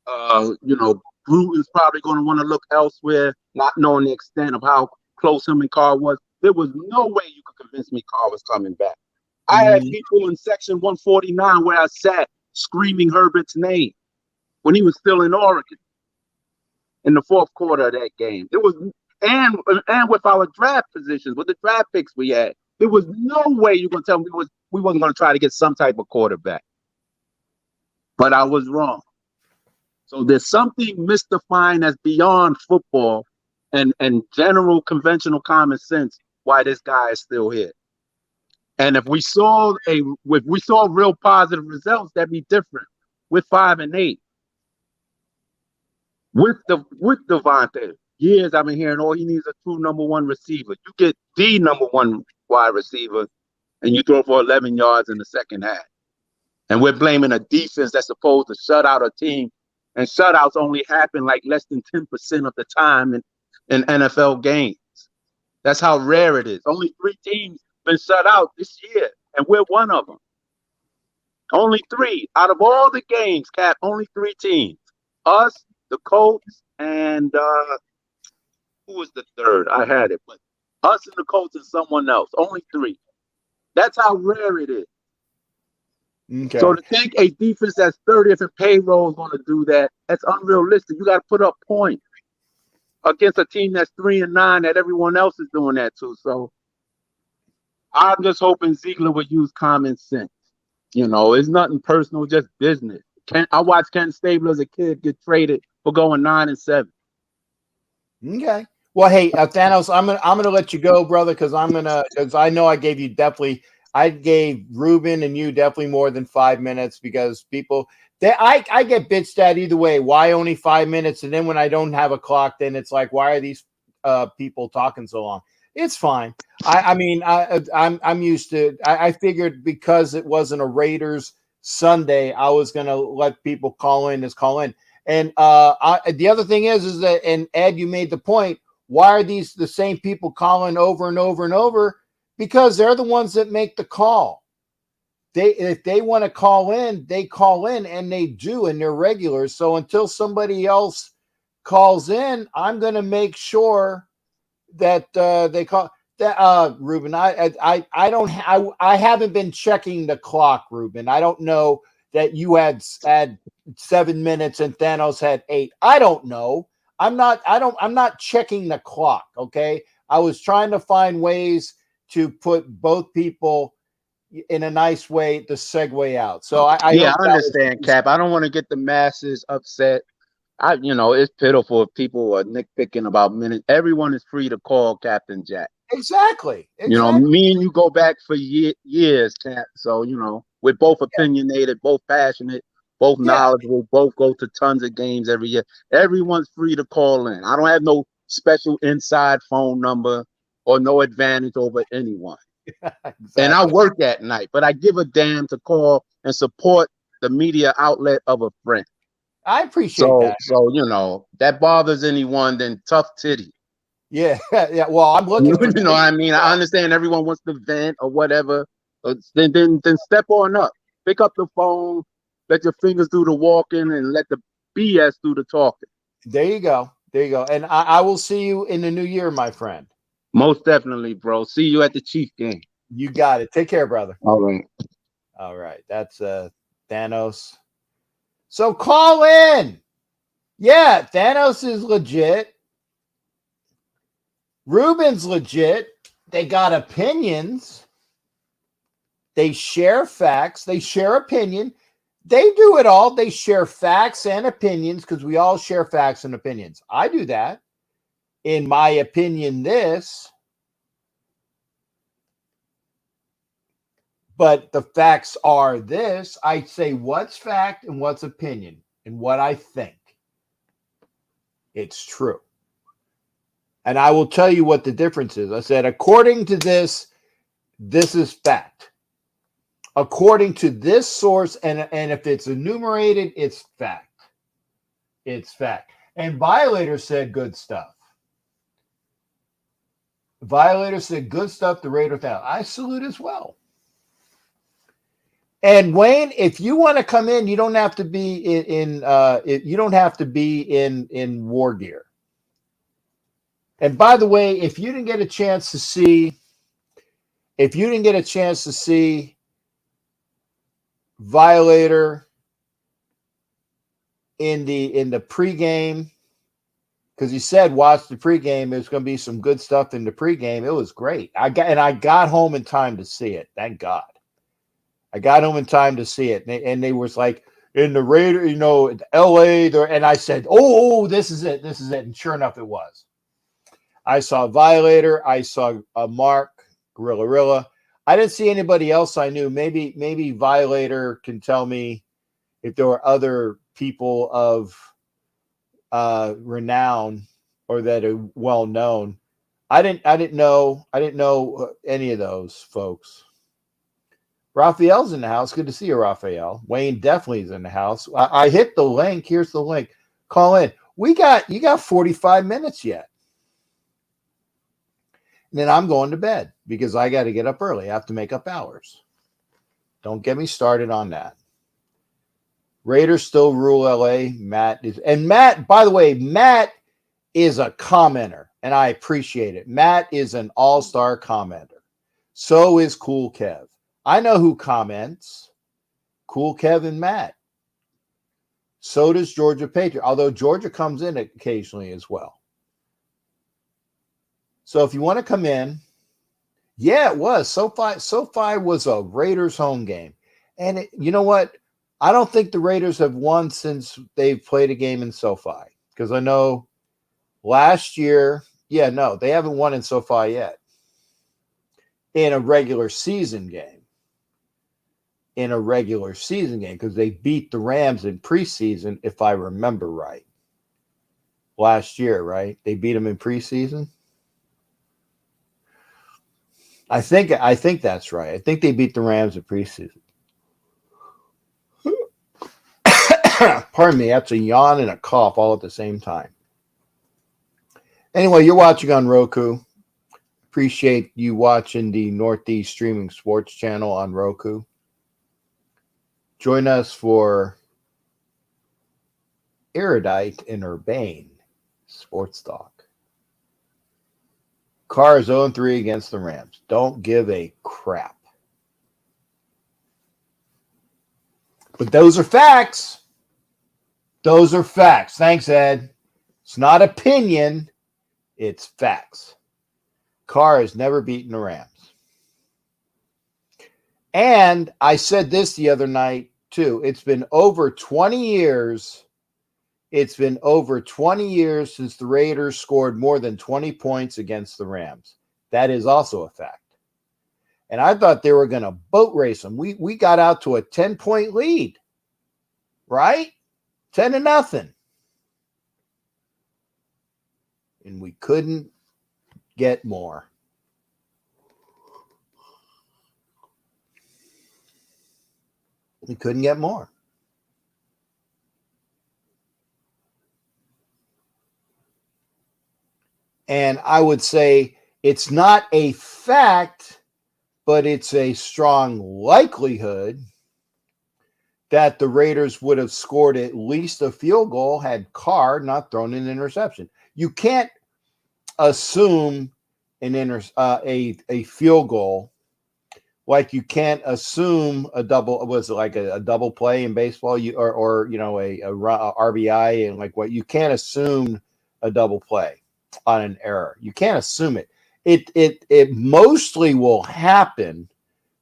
Bruton's probably going to want to look elsewhere, not knowing the extent of how close him and Carr was. There was no way you could convince me Carr was coming back. I had people in section 149 where I sat screaming Herbert's name when he was still in Oregon in the fourth quarter of that game. It was and with our draft positions, with the draft picks we had, there was no way you're going to tell me we wasn't going to try to get some type of quarterback. But I was wrong. So there's something mystifying that's beyond football and general conventional common sense why this guy is still here. And if we saw real positive results, that'd be different. With 5-8, with Devontae, years I've been hearing, he needs a true number one receiver. You get the number one wide receiver, and you throw for 11 yards in the second half. And we're blaming a defense that's supposed to shut out a team, and shutouts only happen like less than 10% of the time in NFL games. That's how rare it is. Only 3 teams been shut out this year, and we're one of them. Only 3 out of all the games, Cap. Only 3 teams: us, the Colts, and who was the third? I had it, but us and the Colts and someone else. Only 3. That's how rare it is. Okay. So to think a defense that's 30th in payroll is going to do that, that's unrealistic. You got to put up points against a team that's 3-9 that everyone else is doing that too. So I'm just hoping Ziegler would use common sense. It's nothing personal, just business. I watched Ken Stabler as a kid get traded for going 9-7. Okay. Well, hey, Thanos, I'm gonna let you go, brother, because I know I gave Ruben and you definitely more than 5 minutes because people I get bitched at either way. Why only 5 minutes? And then when I don't have a clock, then it's like, why are these people talking so long? It's fine. I'm used to it. I figured because it wasn't a Raiders Sunday, I was gonna let people call in. And the other thing is that, and Ed, you made the point. Why are these the same people calling over and over and over? Because they're the ones that make the call. If they want to call in, they call in, and they do, and they're regulars. So until somebody else calls in, I'm going to make sure that they call that. Ruben, I haven't been checking the clock, Ruben. I don't know that you had 7 minutes and Thanos had 8. I don't know. I'm not checking the clock. Okay. I was trying to find ways to put both people in a nice way to segue out. So I understand, Cap. I don't want to get the masses upset. It's pitiful if people are nitpicking about minutes. Everyone is free to call Captain Jack. Exactly. Me and you go back for years, Cap. So, we're both opinionated, both passionate. both Yeah. knowledgeable, both go to tons of games every year. Everyone's free to call in. I don't have no special inside phone number or no advantage over anyone. And I Exactly. work at night, but I give a damn to call and support the media outlet of a friend. I appreciate So, that. so that bothers anyone, then tough titty. Yeah. Yeah. Well, I'm looking for You know what I mean? I understand everyone wants to vent or whatever. Then step on up. Pick up the phone, let your fingers do the walking, and let the BS do the talking. There you go. There you go. And I will see you in the new year, my friend. Most definitely, bro. See you at the Chief game. You got it. Take care, brother. All right. All right. That's Thanos. So call in. Yeah, Thanos is legit. Ruben's legit. They got opinions. They share facts. They share opinion. They do it all. They share facts and opinions because we all share facts and opinions. I do that. In my opinion, this. But the facts are this. I say what's fact and what's opinion and what I think. It's true. And I will tell you what the difference is. I said, according to this, this is fact. According to this source, and if it's enumerated, it's fact. It's fact. And Violator said good stuff. Violator said good stuff. The Raider found. I salute as well. And Wayne, if you want to come in, you don't have to be you don't have to be in war gear. And by the way, if you didn't get a chance to see Violator in the pregame, because he said watch the pregame, there's going to be some good stuff in the pregame. It was great. I got home in time to see it. Thank God. I got home in time to see it, and they was like in the Raider, L.A. There, and I said, "Oh, this is it, and sure enough, it was. I saw Violator, I saw Mark Guerrilla. I didn't see anybody else I knew. Maybe Violator can tell me if there were other people of renown or that are well known. I didn't know any of those folks. Raphael's in the house. Good to see you, Raphael. Wayne definitely is in the house. I hit the link. Here's the link. Call in. You got 45 minutes yet. And then I'm going to bed because I got to get up early. I have to make up hours. Don't get me started on that. Raiders still rule LA. Matt, by the way, Matt is a commenter, and I appreciate it. Matt is an all-star commenter. So is Cool Kev. I know who comments. Cool Kev and Matt. So does Georgia Patriot, although Georgia comes in occasionally as well. So if you want to come in, yeah, it was. SoFi was a Raiders home game. And you know what? I don't think the Raiders have won since they've played a game in SoFi. Because I know last year, they haven't won in SoFi yet. In a regular season game. Because they beat the Rams in preseason, if I remember right. Last year, right? They beat them in preseason. I think that's right. I think they beat the Rams in preseason. Pardon me, that's a yawn and a cough all at the same time. Anyway, you're watching on Roku. Appreciate you watching the Northeast Streaming Sports Channel on Roku. Join us for erudite and urbane sports talk. Carrs 0-3 against the Rams. Don't give a crap. But those are facts. Those are facts. Thanks, Ed. It's not opinion. It's facts. Carr has never beaten the Rams. And I said this the other night, too. It's been over 20 years. It's been over 20 years since the Raiders scored more than 20 points against the Rams. That is also a fact. And I thought they were going to boat race them. We got out to a 10-point lead. right? 10-0. And we couldn't get more. We couldn't get more. And I would say it's not a fact, but it's a strong likelihood that the Raiders would have scored at least a field goal had Carr not thrown an interception. You can't assume a field goal like you can't assume a double. Was it like a double play in baseball? You or you know a RBI and like what you can't assume a double play on an error. You can't assume it. It mostly will happen,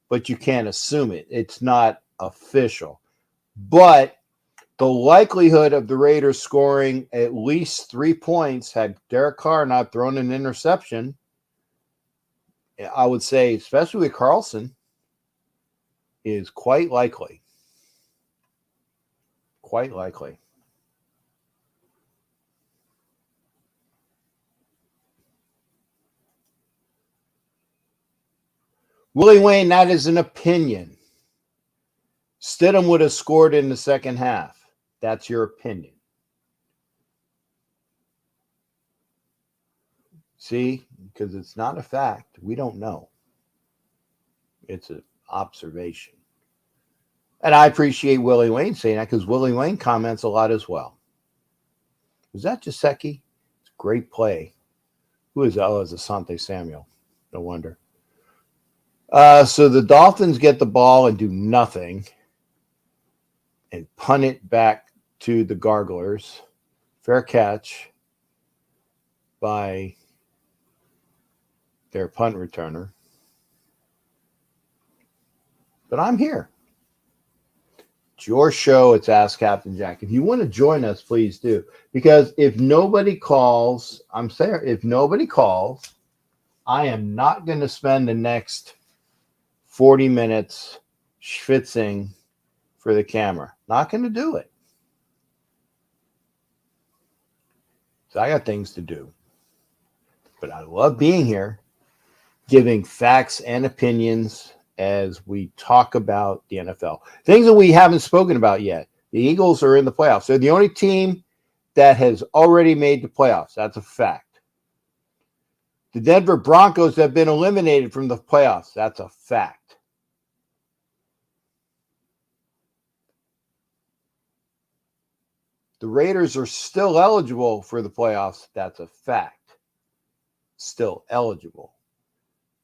but you can't assume it. It's not official. But the likelihood of the Raiders scoring at least 3 points had Derek Carr not thrown an interception, I would say, especially with Carlson, is quite likely. Quite likely. Willie Wayne, that is an opinion. Stidham would have scored in the second half. That's your opinion. See, because it's not a fact. We don't know. It's an observation. And I appreciate Willie Wayne saying that because Willie Wayne comments a lot as well. Was that Jasecki? It's a great play. Who is that? Oh, it's Asante Samuel. No wonder. So the Dolphins get the ball and do nothing and punt it back to the Garglers. Fair catch by their punt returner. But I'm here. It's your show. It's Ask Captain Jack. If you want to join us, please do. Because if nobody calls, I'm saying, if nobody calls, I am not going to spend the next 40 minutes schwitzing for the camera. Not going to do it. So I got things to do. But I love being here, giving facts and opinions as we talk about the NFL. Things that we haven't spoken about yet. The Eagles are in the playoffs. They're the only team that has already made the playoffs. That's a fact. The Denver Broncos have been eliminated from the playoffs. That's a fact. The Raiders are still eligible for the playoffs. That's a fact. Still eligible.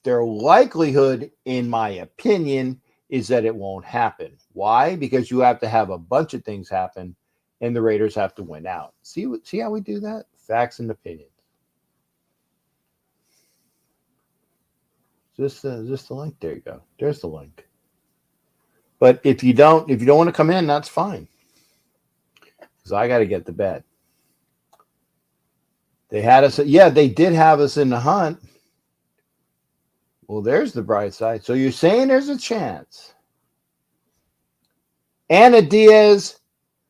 Their likelihood, in my opinion, is that it won't happen. Why? Because you have to have a bunch of things happen, and the Raiders have to win out. See how we do that? Facts and opinions. Is this the link? There you go. There's the link. But if you don't want to come in, that's fine. Because I got to get to bed. They had us. Yeah, they did have us in the hunt. Well, there's the bright side. So you're saying there's a chance. Anna Diaz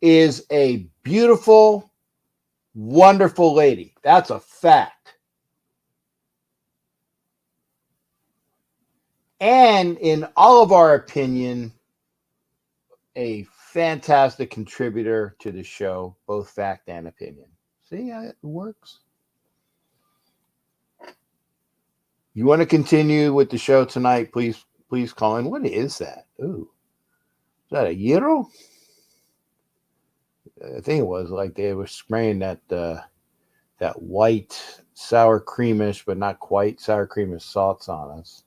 is a beautiful, wonderful lady. That's a fact. And in all of our opinion, a fantastic contributor to the show, both fact and opinion. See how it works? You want to continue with the show tonight, please call in. What is that? Ooh. Is that a gyro? I think it was like they were spraying that white sour creamish, but not quite sour creamish sauce on us.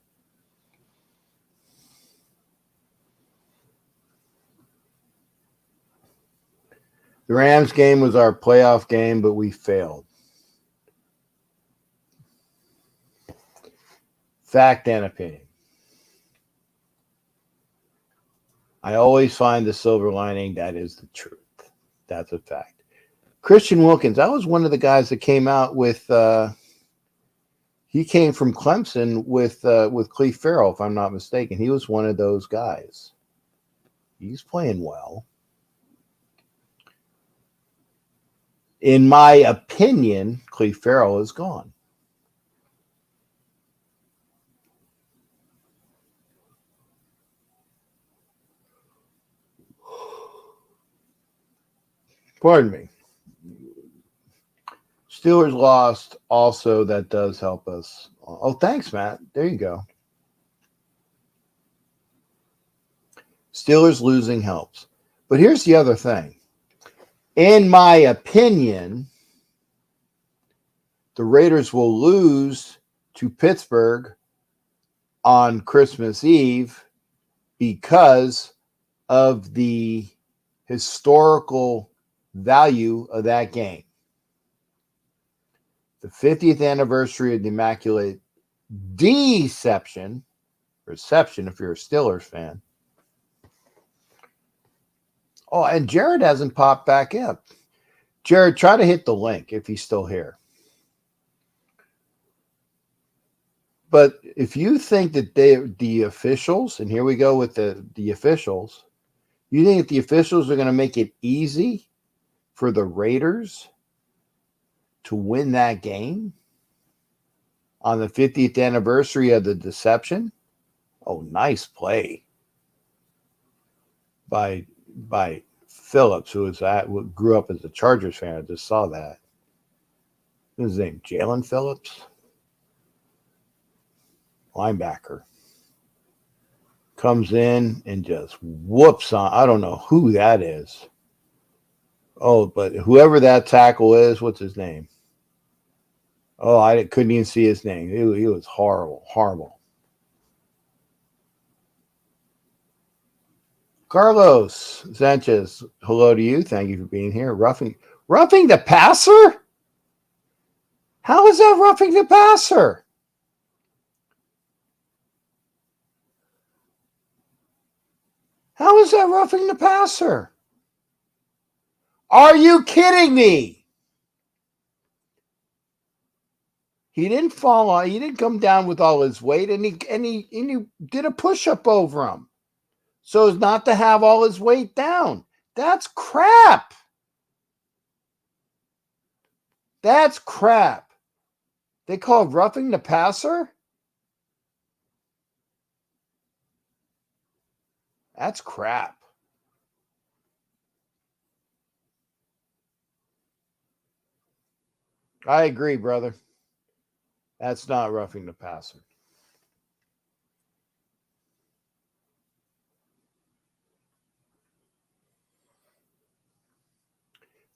The Rams game was our playoff game, but we failed. Fact and opinion. I always find the silver lining. That is the truth. That's a fact. Christian Wilkins, that was one of the guys that came out with he came from Clemson with Cleve Farrell, if I'm not mistaken. He was one of those guys. He's playing well. In my opinion, Cleve Farrell is gone. Pardon me. Steelers lost. Also, that does help us. Oh, thanks, Matt. There you go. Steelers losing helps. But here's the other thing. In my opinion, the Raiders will lose to Pittsburgh on Christmas Eve because of the historical value of that game. The 50th anniversary of the Immaculate Reception if you're a Steelers fan. Oh, and Jared hasn't popped back up. Jared, try to hit the link if he's still here. But if you think that the officials, and here we go with the officials, you think that the officials are going to make it easy for the Raiders to win that game on the 50th anniversary of the deception? Oh, nice play by Phillips, who grew up as a Chargers fan. I just saw that. What's his name? Jalen Phillips? Linebacker. Comes in and just whoops on. I don't know who that is. Oh, but whoever that tackle is, what's his name? Oh, I couldn't even see his name. He was horrible, horrible. Carlos Sanchez, hello to you. Thank you for being here. Roughing the passer? How is that roughing the passer? How is that roughing the passer? Are you kidding me? He didn't fall on. He didn't come down with all his weight, and he did a push-up over him, so as not to have all his weight down. That's crap. That's crap. They call it roughing the passer? That's crap. I agree, brother. That's not roughing the passer.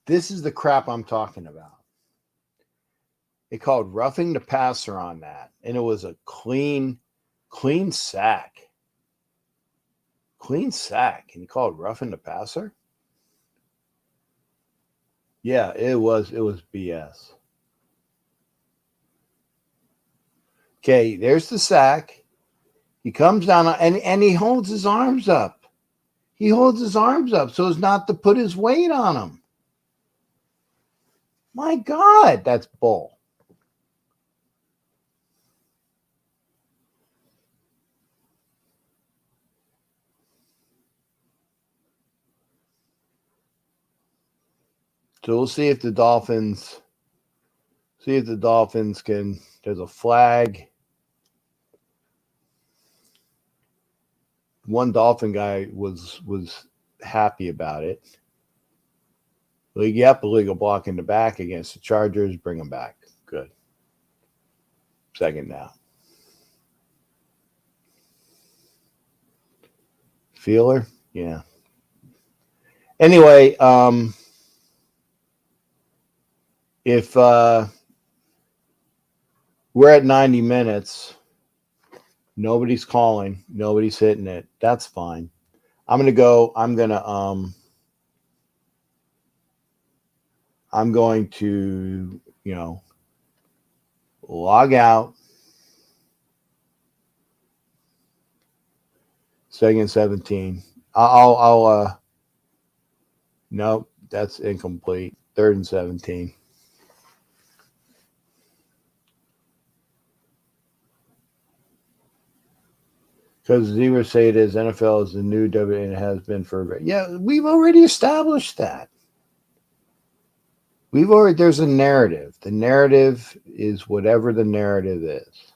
This is the crap I'm talking about. They called roughing the passer on that, and it was a clean sack. Clean sack. And you call it roughing the passer? Yeah, it was BS. Okay, there's the sack. He comes down and he holds his arms up. He holds his arms up so as not to put his weight on him. My God, that's bull. So we'll see if the Dolphins can. There's a flag. One Dolphin guy was happy about it. Illegal block in the back against the Chargers. Bring him back. Good. Second down. Feeler? Yeah. Anyway, if we're at 90 minutes, nobody's calling, nobody's hitting it, that's fine. I'm going to, log out. Second 17. Nope, that's incomplete. Third and 17. Because Zebra say it is, NFL is the new W and it has been for a bit. Yeah, we've already established that. there's a narrative. The narrative is whatever the narrative is.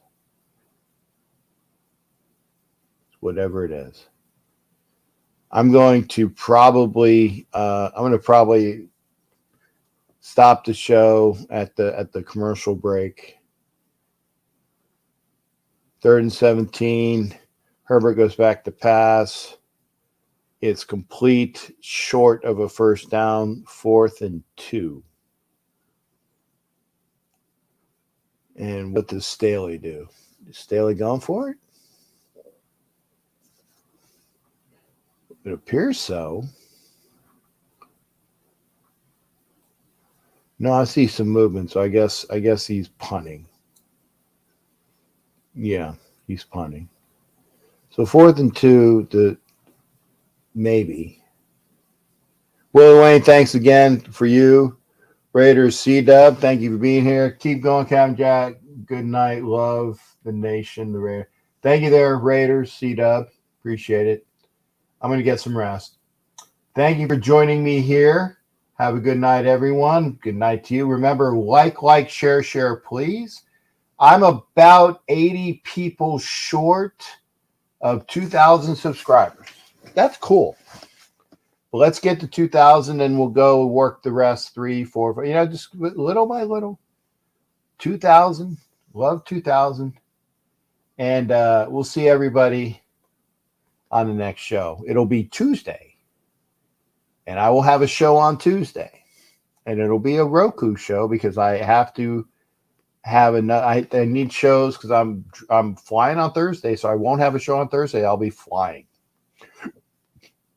Whatever it is. I'm going to probably stop the show at the commercial break. 3rd and 17. Herbert goes back to pass. It's complete, short of a first down, 4th and 2. And what does Staley do? Is Staley going for it? It appears so. No, I see some movement, so I guess he's punting. Yeah, he's punting. So 4th and 2, maybe. Willie Wayne, thanks again for you. Raiders, C-Dub, thank you for being here. Keep going, Captain Jack. Good night. Love the nation, the Raiders. Thank you there, Raiders, C-Dub. Appreciate it. I'm going to get some rest. Thank you for joining me here. Have a good night, everyone. Good night to you. Remember, like, share, please. I'm about 80 people short of 2,000 subscribers. That's cool. But let's get to 2,000 and we'll go work the rest 3, 4, 5, just little by little. 2,000. Love 2,000. And we'll see everybody on the next show. It'll be Tuesday. And I will have a show on Tuesday. And it'll be a Roku show because I have to have I need shows because I'm flying on Thursday, so I won't have a show on Thursday. I'll be flying.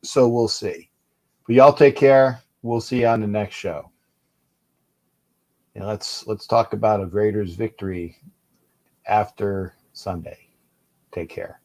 So we'll see. But y'all take care. We'll see you on the next show. And let's talk about a Raiders victory after Sunday. Take care.